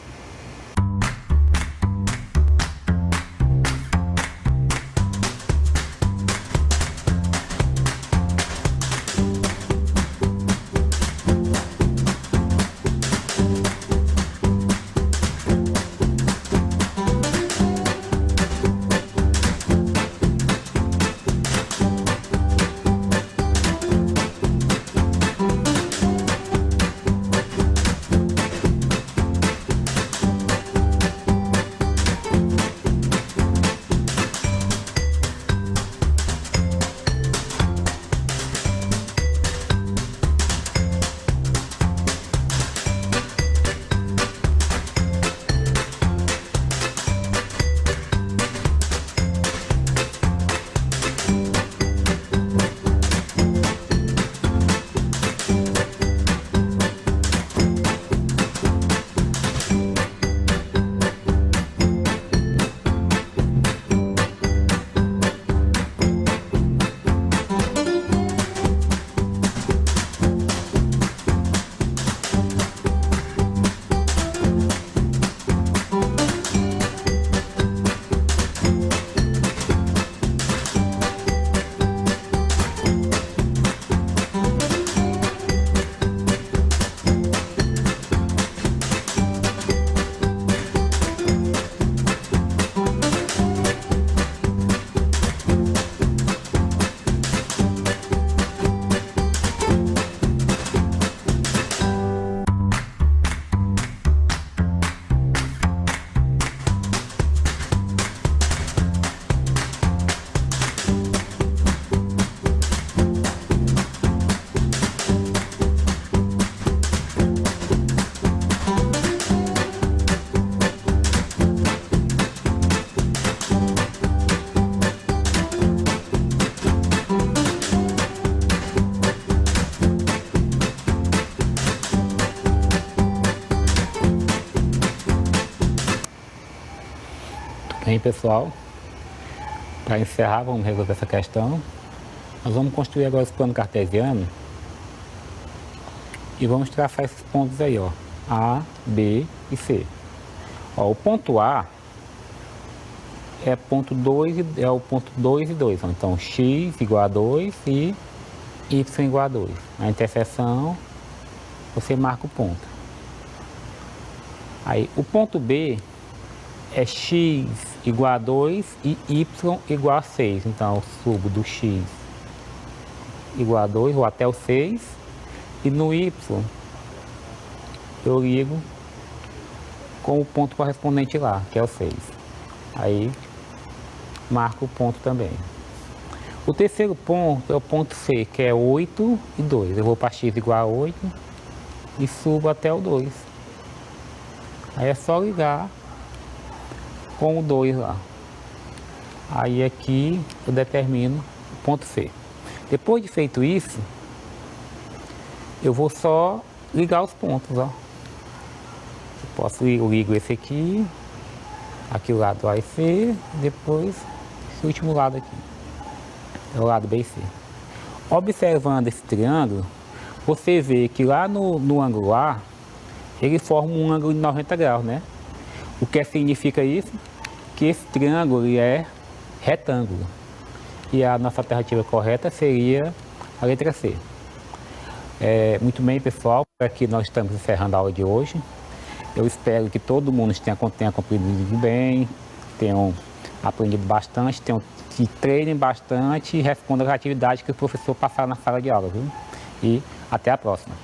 Bem, pessoal, para encerrar, vamos resolver essa questão. Nós vamos construir agora esse plano cartesiano e vamos traçar esses pontos aí, ó, A, B e C. Ó, o ponto A é ponto 2, é o ponto 2 e 2, então x igual a 2 e y igual a 2. Na interseção, você marca o ponto. Aí, o ponto B é x igual a 2 e y igual a 6. Então, eu subo do x igual a 2, vou até o 6. E no y, eu ligo com o ponto correspondente lá, que é o 6. Aí, marco o ponto também. O terceiro ponto é o ponto C, que é 8 e 2. Eu vou para x igual a 8 e subo até o 2. Aí é só ligar com o 2 lá. Aí aqui eu determino o ponto C. Depois de feito isso, eu vou só ligar os pontos, ó. Eu ligo esse aqui, aqui o lado A e C, depois esse último lado aqui, é o lado B e C. Observando esse triângulo, você vê que lá no ângulo A, ele forma um ângulo de 90 graus, né? O que significa isso? Que esse triângulo ele é retângulo. E a nossa alternativa correta seria a letra C. Muito bem, pessoal, aqui nós estamos encerrando a aula de hoje. Eu espero que todo mundo tenha compreendido bem, tenham aprendido bastante, que treinem bastante e respondam as atividades que o professor passar na sala de aula, viu? E até a próxima.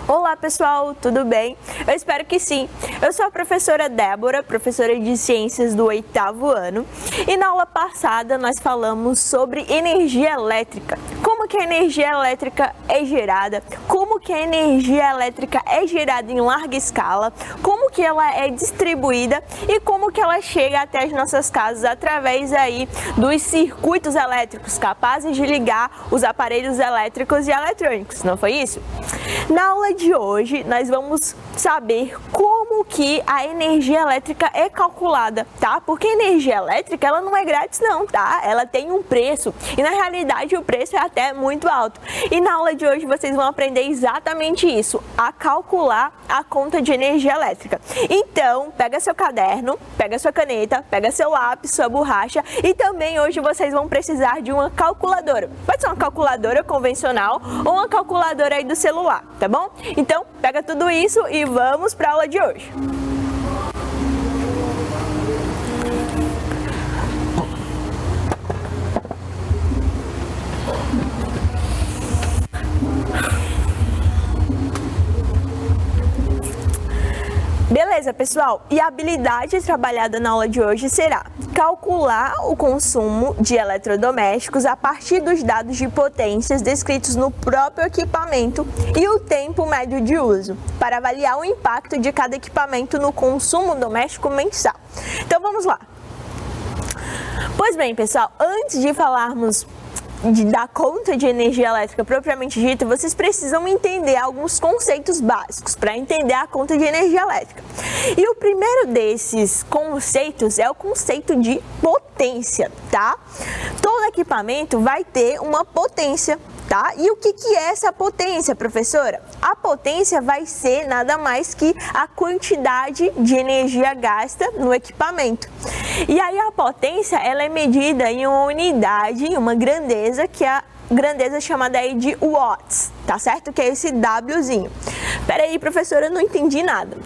Olá pessoal, tudo bem? Eu espero que sim. Eu sou a professora Débora, professora de Ciências do 8º ano, e na aula passada nós falamos sobre energia elétrica. Como que a energia elétrica é gerada, como que a energia elétrica é gerada em larga escala, como que ela é distribuída e como que ela chega até as nossas casas através aí dos circuitos elétricos capazes de ligar os aparelhos elétricos e eletrônicos, não foi isso? Na aula de hoje, nós vamos saber como que a energia elétrica é calculada, tá? Porque a energia elétrica, ela não é grátis não, tá? Ela tem um preço e na realidade o preço é até muito alto. E na aula de hoje vocês vão aprender exatamente isso, a calcular a conta de energia elétrica. Então, pega seu caderno, pega sua caneta, pega seu lápis, sua borracha e também hoje vocês vão precisar de uma calculadora. Pode ser uma calculadora convencional ou uma calculadora aí do celular, tá bom? Então, pega tudo isso e vamos para a aula de hoje. Beleza, pessoal? E a habilidade trabalhada na aula de hoje será calcular o consumo de eletrodomésticos a partir dos dados de potências descritos no próprio equipamento e o tempo médio de uso, para avaliar o impacto de cada equipamento no consumo doméstico mensal. Então vamos lá. Pois bem, pessoal, antes de falarmos da conta de energia elétrica propriamente dita, vocês precisam entender alguns conceitos básicos para entender a conta de energia elétrica. E o primeiro desses conceitos é o conceito de potência, tá? Todo equipamento vai ter uma potência, tá? E o que é essa potência, professora? A potência vai ser nada mais que a quantidade de energia gasta no equipamento. E aí a potência, ela é medida em uma unidade, uma grandeza, que é a grandeza chamada aí de watts, tá certo? Que é esse Wzinho. Peraí, professora, eu não entendi nada.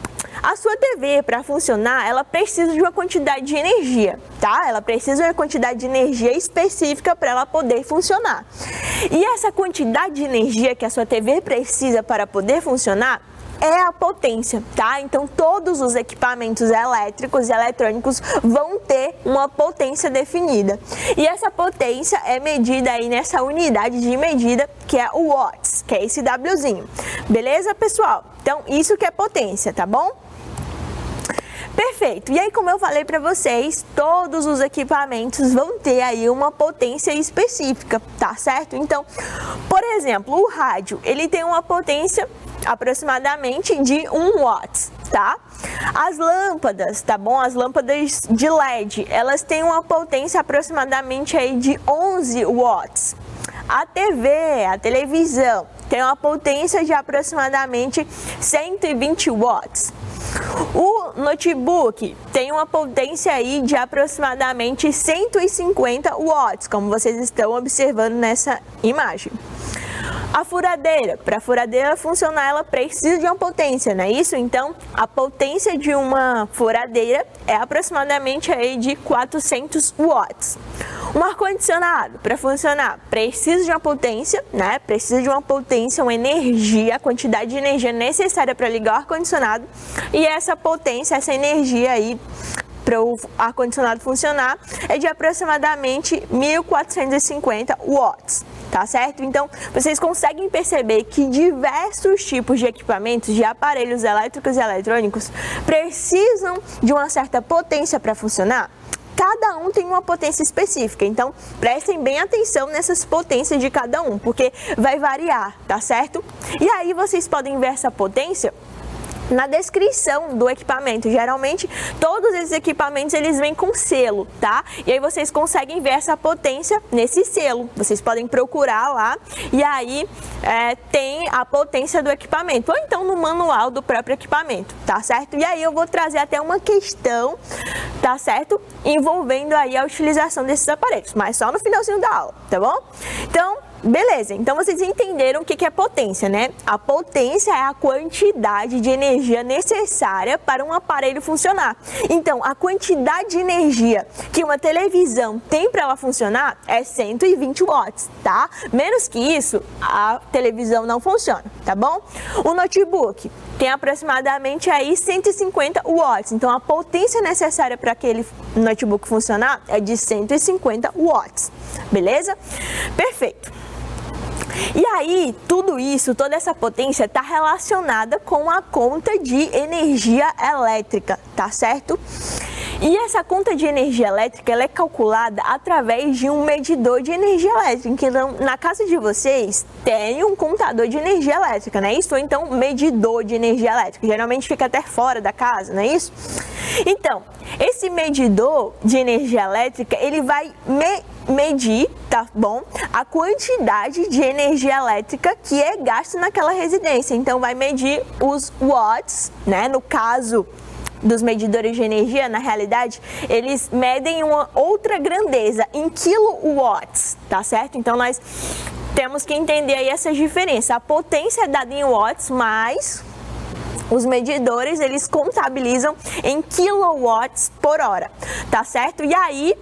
A sua TV, para funcionar, ela precisa de uma quantidade de energia, tá? Ela precisa de uma quantidade de energia específica para ela poder funcionar. E essa quantidade de energia que a sua TV precisa para poder funcionar é a potência, tá? Então todos os equipamentos elétricos e eletrônicos vão ter uma potência definida. E essa potência é medida aí nessa unidade de medida que é o watts, que é esse Wzinho. Beleza, pessoal? Então isso que é potência, tá bom? Perfeito. E aí, como eu falei para vocês, todos os equipamentos vão ter aí uma potência específica, tá certo? Então, por exemplo, o rádio, ele tem uma potência aproximadamente de 1 watt, tá? As lâmpadas, tá bom? As lâmpadas de LED, elas têm uma potência aproximadamente aí de 11 watts. A TV, a televisão, tem uma potência de aproximadamente 120 watts. O notebook tem uma potência aí de aproximadamente 150 watts, como vocês estão observando nessa imagem. A furadeira, para a furadeira funcionar, ela precisa de uma potência, não é isso? Então, a potência de uma furadeira é aproximadamente aí de 400 watts. Um ar-condicionado, para funcionar, precisa de uma potência, né? Precisa de uma potência, uma energia, a quantidade de energia necessária para ligar o ar-condicionado. E essa potência, essa energia aí, para o ar-condicionado funcionar, é de aproximadamente 1.450 watts. Tá certo? Então, vocês conseguem perceber que diversos tipos de equipamentos, de aparelhos elétricos e eletrônicos, precisam de uma certa potência para funcionar? Cada um tem uma potência específica, então prestem bem atenção nessas potências de cada um, porque vai variar, tá certo? E aí vocês podem ver essa potência na descrição do equipamento. Geralmente todos esses equipamentos eles vêm com selo, tá? E aí vocês conseguem ver essa potência nesse selo. Vocês podem procurar lá e aí tem a potência do equipamento, ou então no manual do próprio equipamento, tá certo? E aí eu vou trazer até uma questão, tá certo? Envolvendo aí a utilização desses aparelhos, mas só no finalzinho da aula, tá bom? Então, beleza, então vocês entenderam o que é potência, né? A potência é a quantidade de energia necessária para um aparelho funcionar. Então, a quantidade de energia que uma televisão tem para ela funcionar é 120 watts, tá? Menos que isso, a televisão não funciona, tá bom? O notebook tem aproximadamente aí 150 watts, então a potência necessária para aquele notebook funcionar é de 150 watts, beleza? Perfeito. E aí, tudo isso, toda essa potência está relacionada com a conta de energia elétrica, tá certo? E essa conta de energia elétrica, ela é calculada através de um medidor de energia elétrica. Então, na casa de vocês, tem um contador de energia elétrica, não é isso? Ou então, medidor de energia elétrica. Geralmente fica até fora da casa, não é isso? Então, esse medidor de energia elétrica, ele vai medir, tá bom? A quantidade de energia elétrica que é gasta naquela residência. Então, vai medir os watts, né? No caso dos medidores de energia, na realidade, eles medem uma outra grandeza em kilowatts, tá certo? Então, nós temos que entender aí essas diferenças. A potência é dada em watts, mas os medidores, eles contabilizam em kilowatts por hora, tá certo? E aí,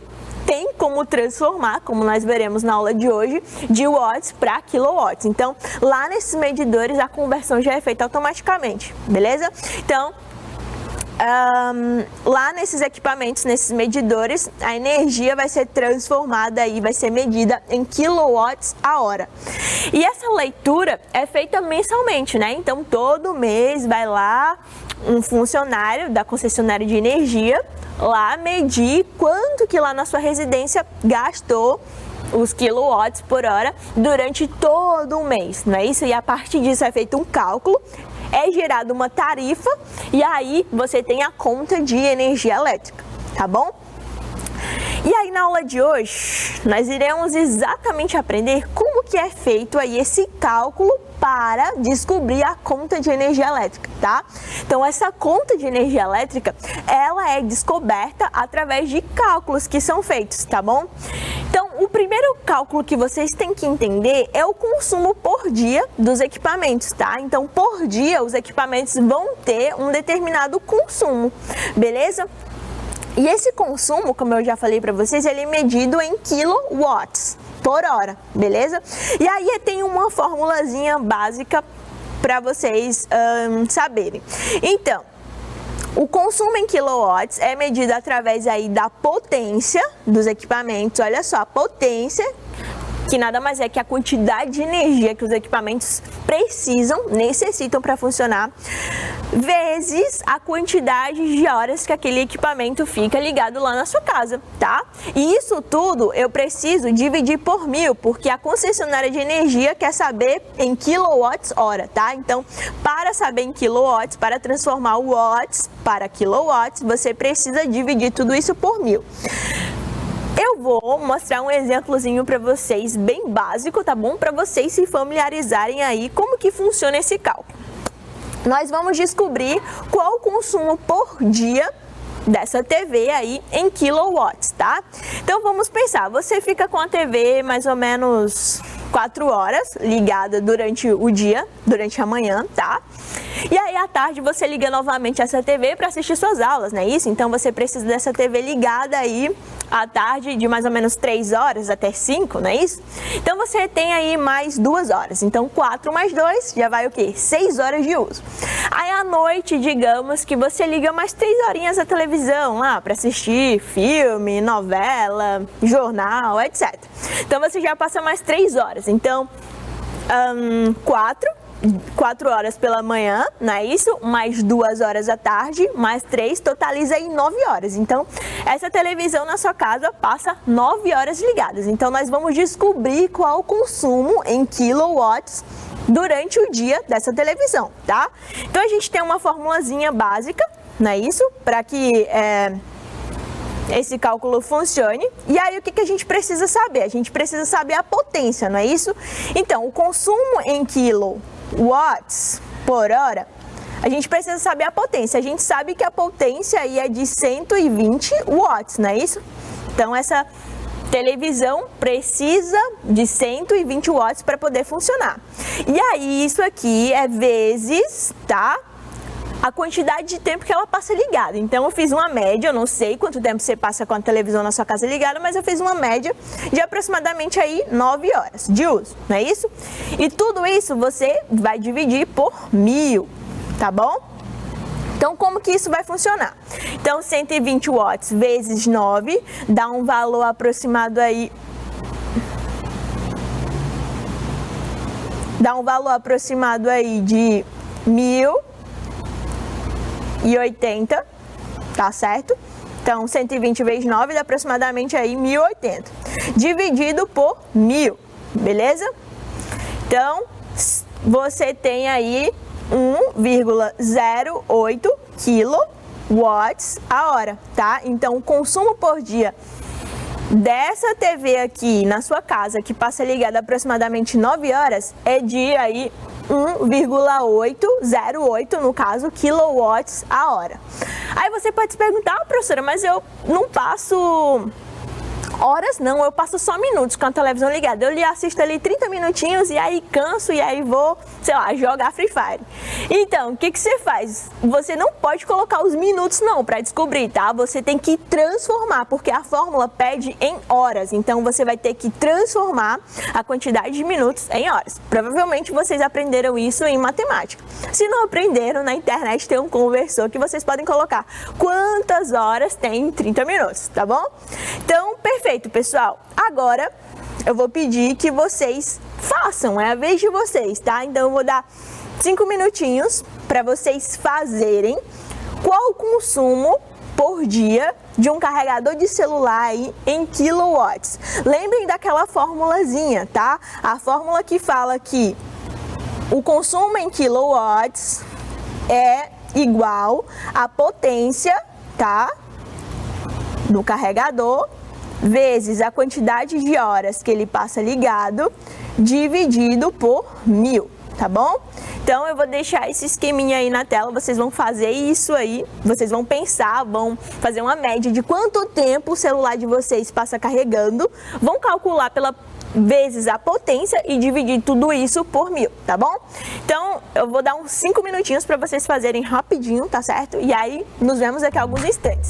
tem como transformar, como nós veremos na aula de hoje, de watts para kilowatts. Então, lá nesses medidores, a conversão já é feita automaticamente, beleza? Então, lá nesses equipamentos, nesses medidores, a energia vai ser transformada e vai ser medida em kilowatts a hora. E essa leitura é feita mensalmente, né? Então, todo mês vai lá um funcionário da concessionária de energia lá medir quanto que lá na sua residência gastou os kilowatts por hora durante todo o mês, não é isso? E a partir disso é feito um cálculo, é gerada uma tarifa e aí você tem a conta de energia elétrica, tá bom? E aí na aula de hoje nós iremos exatamente aprender como que é feito aí esse cálculo para descobrir a conta de energia elétrica, tá? Então essa conta de energia elétrica, ela é descoberta através de cálculos que são feitos, tá bom? Então o primeiro cálculo que vocês têm que entender é o consumo por dia dos equipamentos, tá? Então por dia os equipamentos vão ter um determinado consumo, beleza? E esse consumo, como eu já falei para vocês, ele é medido em kilowatts por hora, beleza? E aí tem uma formulazinha básica para vocês saberem. Então, o consumo em quilowatts é medido através aí da potência dos equipamentos. Olha só, a potência, que nada mais é que a quantidade de energia que os equipamentos necessitam para funcionar, vezes a quantidade de horas que aquele equipamento fica ligado lá na sua casa, tá? E isso tudo eu preciso dividir por 1000, porque a concessionária de energia quer saber em quilowatts hora, tá? Então, para saber em quilowatts, para transformar o watts para quilowatts, você precisa dividir tudo isso por 1000. Eu vou mostrar um exemplozinho para vocês, bem básico, tá bom? Para vocês se familiarizarem aí como que funciona esse cálculo. Nós vamos descobrir qual o consumo por dia dessa TV aí em quilowatts, tá? Então vamos pensar, você fica com a TV mais ou menos 4 horas ligada durante o dia, durante a manhã, tá? E aí à tarde você liga novamente essa TV para assistir suas aulas, não é isso? Então você precisa dessa TV ligada aí à tarde de mais ou menos 3 horas até 5, não é isso? Então você tem aí mais 2 horas. Então 4 mais 2 já vai o quê? 6 horas de uso. Aí à noite, digamos que você liga mais 3 horinhas a televisão lá para assistir filme, novela, jornal, etc. Então você já passa mais 3 horas. Então 4 horas pela manhã, não é isso? Mais 2 horas à tarde, mais 3, totaliza aí 9 horas. Então, essa televisão na sua casa passa 9 horas ligadas. Então, nós vamos descobrir qual o consumo em quilowatts durante o dia dessa televisão, tá? Então, a gente tem uma formulazinha básica, não é isso? Para que esse cálculo funcione. E aí, o que a gente precisa saber? A gente precisa saber a potência, não é isso? Então, o consumo em quilowatts por hora, a gente precisa saber a potência. A gente sabe que a potência aí é de 120 watts, não é isso? Então, essa televisão precisa de 120 watts para poder funcionar. E aí, isso aqui é vezes, tá? A quantidade de tempo que ela passa ligada. Então eu fiz uma média, eu não sei quanto tempo você passa com a televisão na sua casa ligada, mas eu fiz uma média de aproximadamente aí 9 horas de uso, não é isso? E tudo isso você vai dividir por 1000, tá bom? Então como que isso vai funcionar? Então 120 watts vezes 9 dá um valor aproximado aí de 1080, tá certo? Então, 120 vezes 9 dá aproximadamente aí 1080, dividido por 1000, beleza? Então, você tem aí 1,08 quilowatts a hora, tá? Então, o consumo por dia dessa TV aqui na sua casa, que passa ligada aproximadamente 9 horas, é de aí 1,808, no caso, quilowatts a hora. Aí você pode se perguntar, professora, mas eu não passo horas, não, eu passo só minutos com a televisão ligada. Eu lhe assisto ali 30 minutinhos e aí canso e aí vou, sei lá, jogar Free Fire. Então, o que você faz? Você não pode colocar os minutos não para descobrir, tá? Você tem que transformar, porque a fórmula pede em horas. Então, você vai ter que transformar a quantidade de minutos em horas. Provavelmente vocês aprenderam isso em matemática. Se não aprenderam, na internet tem um conversor que vocês podem colocar quantas horas tem em 30 minutos, tá bom? Então, perfeito, pessoal. Agora, eu vou pedir que vocês façam, é a vez de vocês, tá? Então, eu vou dar 5 minutinhos para vocês fazerem qual o consumo por dia de um carregador de celular aí em quilowatts. Lembrem daquela formulazinha, tá? A fórmula que fala que o consumo em quilowatts é igual à potência, tá? Do carregador vezes a quantidade de horas que ele passa ligado dividido por 1000, tá bom? Então eu vou deixar esse esqueminha aí na tela, vocês vão fazer isso aí, vocês vão pensar, vão fazer uma média de quanto tempo o celular de vocês passa carregando, vão calcular vezes a potência e dividir tudo isso por 1000, tá bom? Então eu vou dar uns 5 minutinhos para vocês fazerem rapidinho, tá certo? E aí nos vemos daqui a alguns instantes.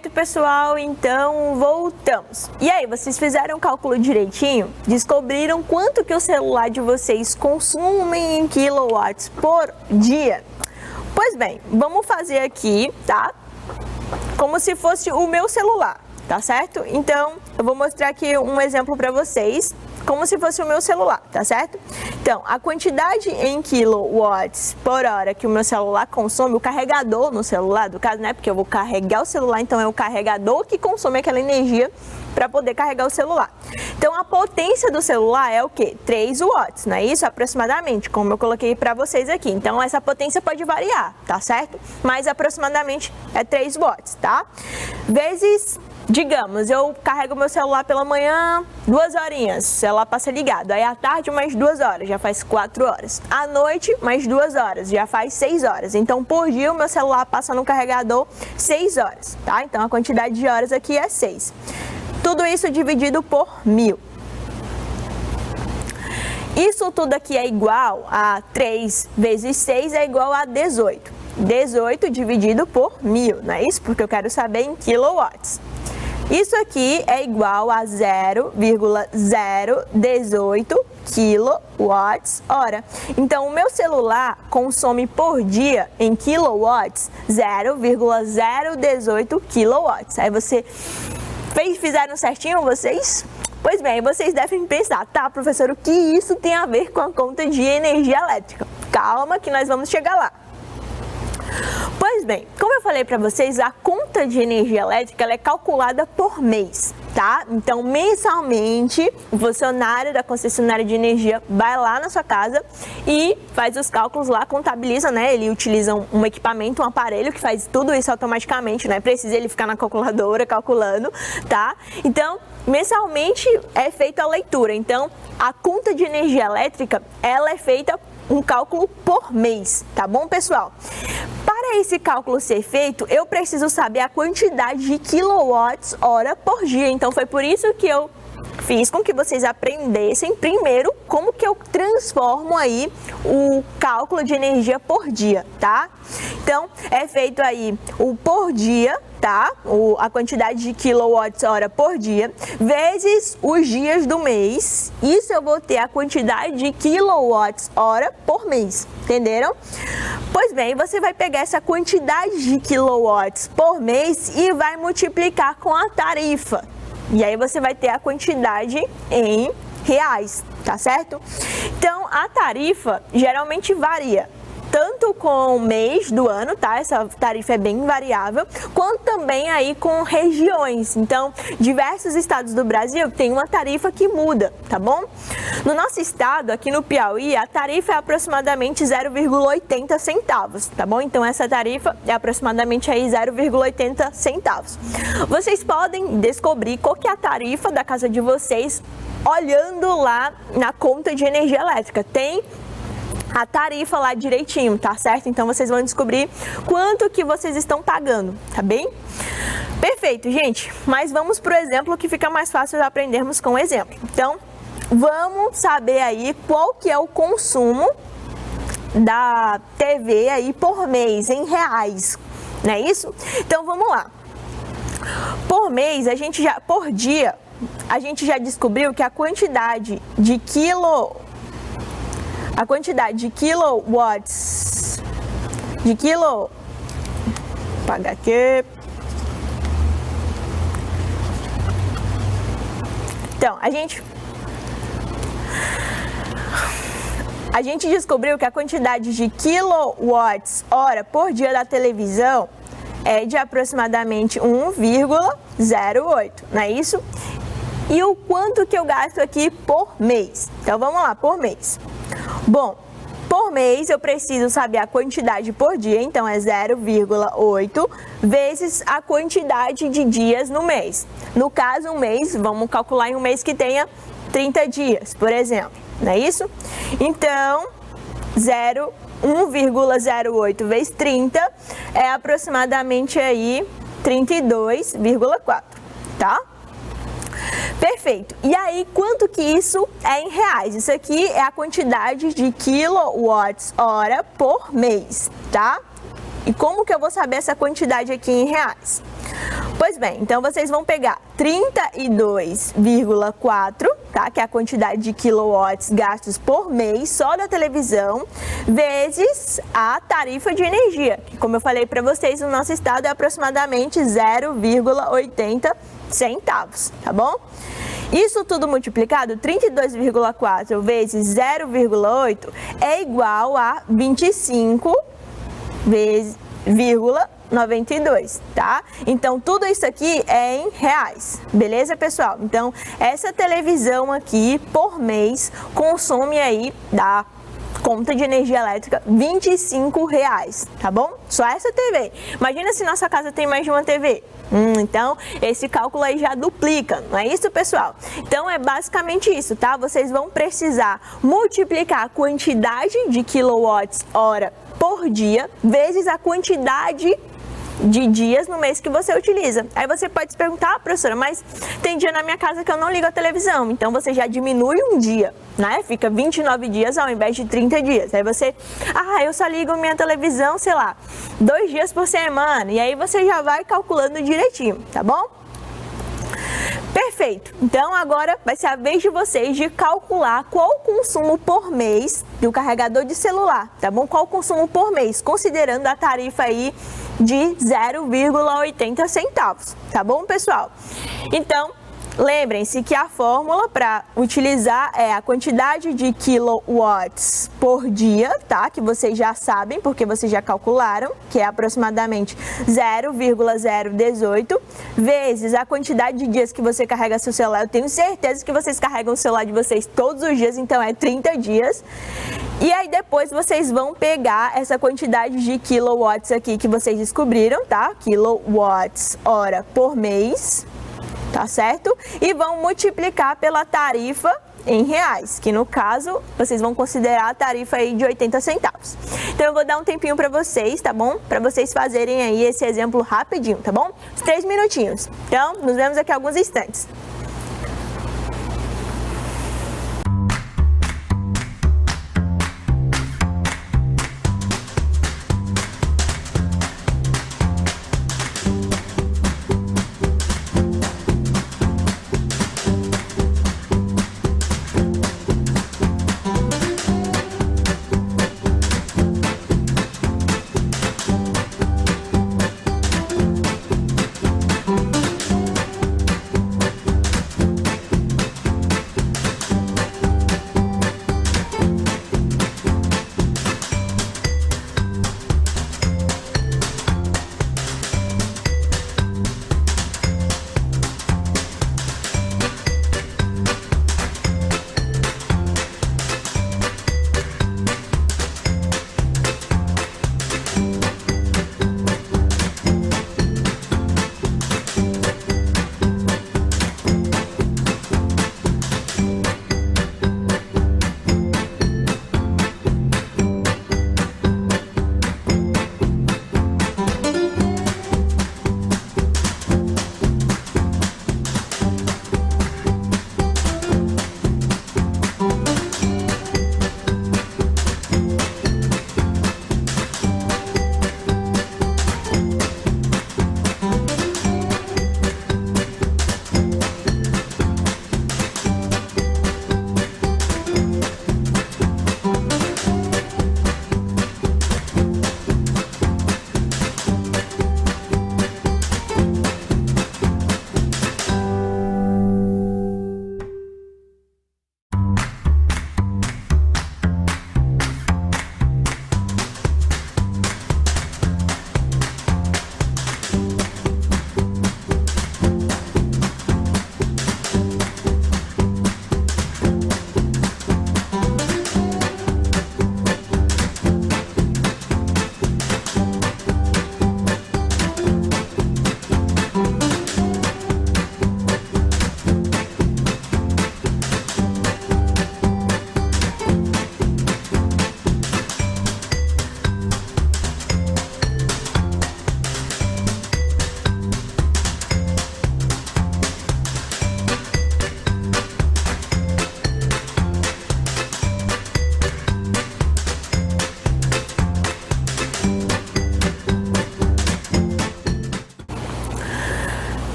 Perfeito, pessoal, então voltamos. E aí, vocês fizeram o cálculo direitinho? Descobriram quanto que o celular de vocês consome em quilowatts por dia? Pois bem, vamos fazer aqui, tá? Como se fosse o meu celular, tá certo? Então, eu vou mostrar aqui um exemplo para vocês, como se fosse o meu celular, tá certo? Então, a quantidade em quilowatts por hora que o meu celular consome, o carregador no celular, do caso, né? Porque eu vou carregar o celular, então é o carregador que consome aquela energia para poder carregar o celular. Então, a potência do celular é o quê? 3 watts, não é isso? Aproximadamente, como eu coloquei para vocês aqui. Então, essa potência pode variar, tá certo? Mas aproximadamente é 3 watts, tá? Vezes, digamos, eu carrego meu celular pela manhã, 2 horinhas, o celular passa ligado. Aí à tarde, mais 2 horas, já faz 4 horas. À noite, mais 2 horas, já faz 6 horas. Então, por dia, o meu celular passa no carregador 6 horas, tá? Então, a quantidade de horas aqui é 6. Tudo isso dividido por 1000. Isso tudo aqui é igual a 3 vezes 6 é igual a 18. 18 dividido por 1000, não é isso? Porque eu quero saber em quilowatts. Isso aqui é igual a 0,018 quilowatts hora. Então, o meu celular consome por dia em quilowatts 0,018 quilowatts. Aí você fizeram certinho vocês? Pois bem, vocês devem pensar, tá, professor, o que isso tem a ver com a conta de energia elétrica? Calma que nós vamos chegar lá. Pois bem, como eu falei para vocês, a conta de energia elétrica ela é calculada por mês, tá? Então, mensalmente, o funcionário da concessionária de energia vai lá na sua casa e faz os cálculos lá, contabiliza, né? Ele utiliza um equipamento, um aparelho que faz tudo isso automaticamente, não é preciso ele ficar na calculadora calculando, tá? Então, mensalmente é feita a leitura. Então, a conta de energia elétrica, ela é feita um cálculo por mês, tá bom, pessoal? Para esse cálculo ser feito, eu preciso saber a quantidade de quilowatts hora por dia. Então, foi por isso que eu fiz com que vocês aprendessem primeiro como que eu transformo aí o cálculo de energia por dia, tá? Então, é feito aí o por dia, tá? A quantidade de quilowatts hora por dia, vezes os dias do mês. Isso eu vou ter a quantidade de quilowatts hora por mês, entenderam? Pois bem, você vai pegar essa quantidade de quilowatts por mês e vai multiplicar com a tarifa. E aí você vai ter a quantidade em reais, tá certo? Então, a tarifa geralmente varia tanto com o mês do ano, tá? Essa tarifa é bem variável, quanto também aí com regiões. Então, diversos estados do Brasil têm uma tarifa que muda, tá bom? No nosso estado, aqui no Piauí, a tarifa é aproximadamente 0,80 centavos, tá bom? Então, essa tarifa é aproximadamente aí 0,80 centavos. Vocês podem descobrir qual que é a tarifa da casa de vocês olhando lá na conta de energia elétrica. Tem a tarifa lá direitinho, tá certo? Então, vocês vão descobrir quanto que vocês estão pagando, tá bem? Perfeito, gente. Mas vamos pro exemplo que fica mais fácil de aprendermos com o exemplo. Então, vamos saber aí qual que é o consumo da TV aí por mês, em reais, não é isso? Então, vamos lá. Por mês, por dia, a gente já descobriu que a quantidade de quilowatts, pagar aqui. Então, a gente descobriu que a quantidade de quilowatts hora por dia da televisão é de aproximadamente 1,08, não é isso? E o quanto que eu gasto aqui por mês? Então, vamos lá, por mês. Bom, por mês eu preciso saber a quantidade por dia, então é 0,8 vezes a quantidade de dias no mês. No caso, um mês, vamos calcular em um mês que tenha 30 dias, por exemplo, não é isso? Então, 1,08 vezes 30 é aproximadamente aí 32,4, tá? Perfeito. E aí, quanto que isso é em reais? Isso aqui é a quantidade de quilowatts hora por mês, tá? E como que eu vou saber essa quantidade aqui em reais? Pois bem, então vocês vão pegar 32,4, tá? Que é a quantidade de quilowatts gastos por mês só da televisão, vezes a tarifa de energia, que, como eu falei para vocês, no nosso estado é aproximadamente 0,80 centavos, tá bom? Isso tudo multiplicado, 32,4 vezes 0,8 é igual a 25,92, tá? Então, tudo isso aqui é em reais, beleza, pessoal? Então, essa televisão aqui, por mês, consome aí, da conta de energia elétrica, R$25, tá bom? Só essa TV. Imagina se nossa casa tem mais de uma TV. Então, esse cálculo aí já duplica, não é isso, pessoal? Então, é basicamente isso, tá? Vocês vão precisar multiplicar a quantidade de quilowatts-hora por dia vezes a quantidade de dias no mês que você utiliza. Aí você pode se perguntar, professora, mas tem dia na minha casa que eu não ligo a televisão, então você já diminui um dia, né? Fica 29 dias ao invés de 30 dias. Aí você, eu só ligo minha televisão, sei lá, 2 dias por semana, e aí você já vai calculando direitinho, tá bom? Perfeito, então agora vai ser a vez de vocês de calcular qual o consumo por mês do carregador de celular, tá bom? Qual o consumo por mês, considerando a tarifa aí de 0,80 centavos, tá bom, pessoal? Então, lembrem-se que a fórmula para utilizar é a quantidade de quilowatts por dia, tá? Que vocês já sabem, porque vocês já calcularam, que é aproximadamente 0,018, vezes a quantidade de dias que você carrega seu celular. Eu tenho certeza que vocês carregam o celular de vocês todos os dias, então é 30 dias. E aí depois vocês vão pegar essa quantidade de quilowatts aqui que vocês descobriram, tá? Quilowatts hora por mês, tá certo? E vão multiplicar pela tarifa em reais, que no caso vocês vão considerar a tarifa aí de 80 centavos. Então eu vou dar um tempinho para vocês, tá bom? Para vocês fazerem aí esse exemplo rapidinho, tá bom? 3 minutinhos. Então, nos vemos daqui a alguns instantes.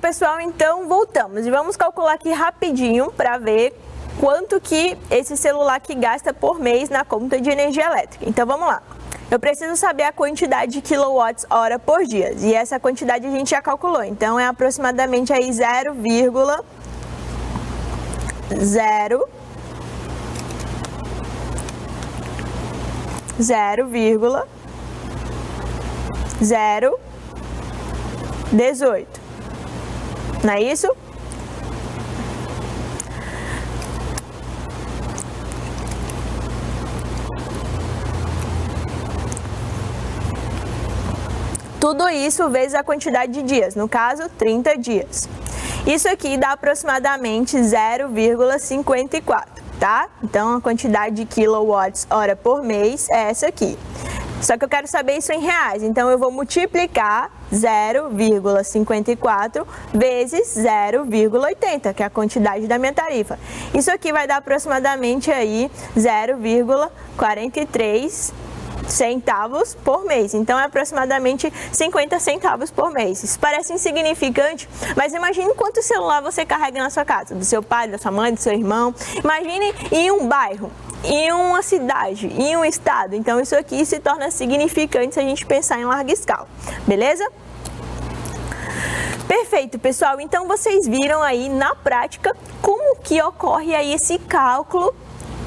pessoal, então voltamos e vamos calcular aqui rapidinho para ver quanto que esse celular aqui gasta por mês na conta de energia elétrica. Então vamos lá. Eu preciso saber a quantidade de quilowatts-hora por dia. E essa quantidade a gente já calculou. Então é aproximadamente aí 0,018. Não é isso? Tudo isso vezes a quantidade de dias, no caso, 30 dias. Isso aqui dá aproximadamente 0,54, tá? Então, a quantidade de quilowatts-hora por mês é essa aqui. Só que eu quero saber isso em reais, então eu vou multiplicar 0,54 vezes 0,80, que é a quantidade da minha tarifa. Isso aqui vai dar aproximadamente aí 0,43 centavos por mês, então é aproximadamente 50 centavos por mês. Isso parece insignificante, mas imagine quanto celular você carrega na sua casa, do seu pai, da sua mãe, do seu irmão. Imagine em um bairro, em uma cidade, em um estado. Então isso aqui se torna significante se a gente pensar em larga escala, beleza? Perfeito, pessoal. Então vocês viram aí na prática como que ocorre aí esse cálculo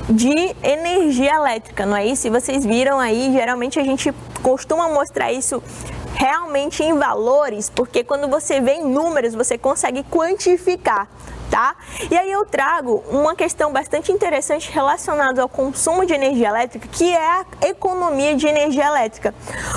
de energia elétrica, não é isso? E vocês viram aí, geralmente a gente costuma mostrar isso realmente em valores, porque quando você vê em números, você consegue quantificar, tá? E aí eu trago uma questão bastante interessante relacionada ao consumo de energia elétrica, que é a economia de energia elétrica.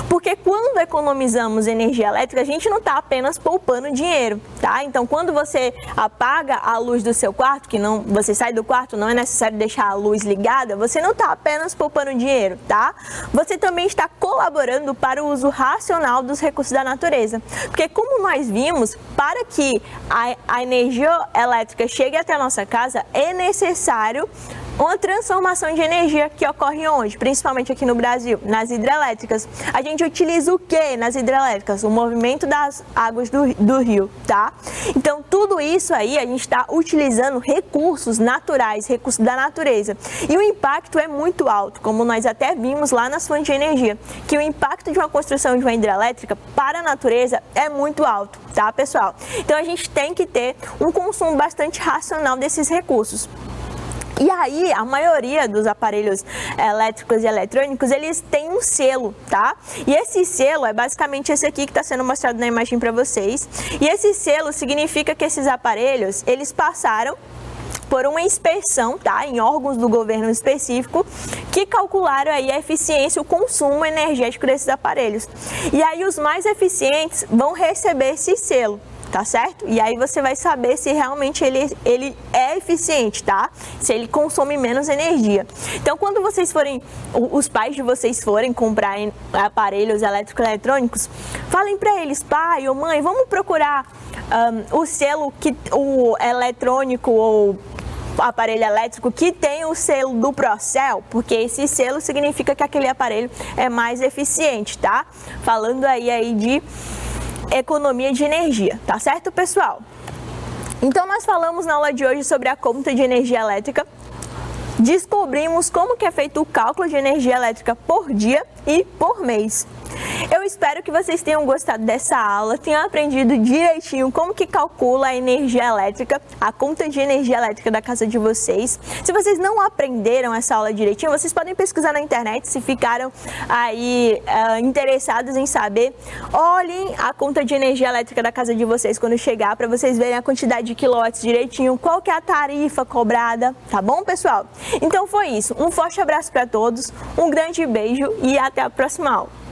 Porque quando economizamos energia elétrica, a gente não está apenas poupando dinheiro, tá? Então, quando você apaga a luz do seu quarto, que não, você sai do quarto, não é necessário deixar a luz ligada, você não está apenas poupando dinheiro, tá? Você também está colaborando para o uso racional dos recursos da natureza. Porque como nós vimos, para que a energia elétrica chegue até a nossa casa, é necessário uma transformação de energia que ocorre onde? Principalmente aqui no Brasil, nas hidrelétricas. A gente utiliza o que nas hidrelétricas? O movimento das águas do rio, tá? Então, tudo isso aí, a gente está utilizando recursos naturais, recursos da natureza. E o impacto é muito alto, como nós até vimos lá nas fontes de energia, que o impacto de uma construção de uma hidrelétrica para a natureza é muito alto, tá, pessoal? Então, a gente tem que ter um consumo bastante racional desses recursos. E aí, a maioria dos aparelhos elétricos e eletrônicos, eles têm um selo, tá? E esse selo é basicamente esse aqui que está sendo mostrado na imagem para vocês. E esse selo significa que esses aparelhos, eles passaram por uma inspeção, tá? Em órgãos do governo específico, que calcularam aí a eficiência, o consumo energético desses aparelhos. E aí, os mais eficientes vão receber esse selo, tá certo? E aí você vai saber se realmente ele é eficiente, tá? Se ele consome menos energia. Então, quando vocês forem, os pais de vocês forem comprar aparelhos elétricos e eletrônicos, falem para eles, pai ou mãe, vamos procurar o selo, o eletrônico ou aparelho elétrico que tem o selo do Procel, porque esse selo significa que aquele aparelho é mais eficiente, tá? Falando aí de economia de energia, tá certo, pessoal? Então, nós falamos na aula de hoje sobre a conta de energia elétrica, descobrimos como que é feito o cálculo de energia elétrica por dia e por mês. Eu espero que vocês tenham gostado dessa aula, tenham aprendido direitinho como que calcula a energia elétrica, a conta de energia elétrica da casa de vocês. Se vocês não aprenderam essa aula direitinho, vocês podem pesquisar na internet, se ficaram aí interessados em saber. Olhem a conta de energia elétrica da casa de vocês quando chegar, para vocês verem a quantidade de quilowatts direitinho, qual que é a tarifa cobrada, tá bom, pessoal? Então foi isso, um forte abraço para todos, um grande beijo e até a próxima aula.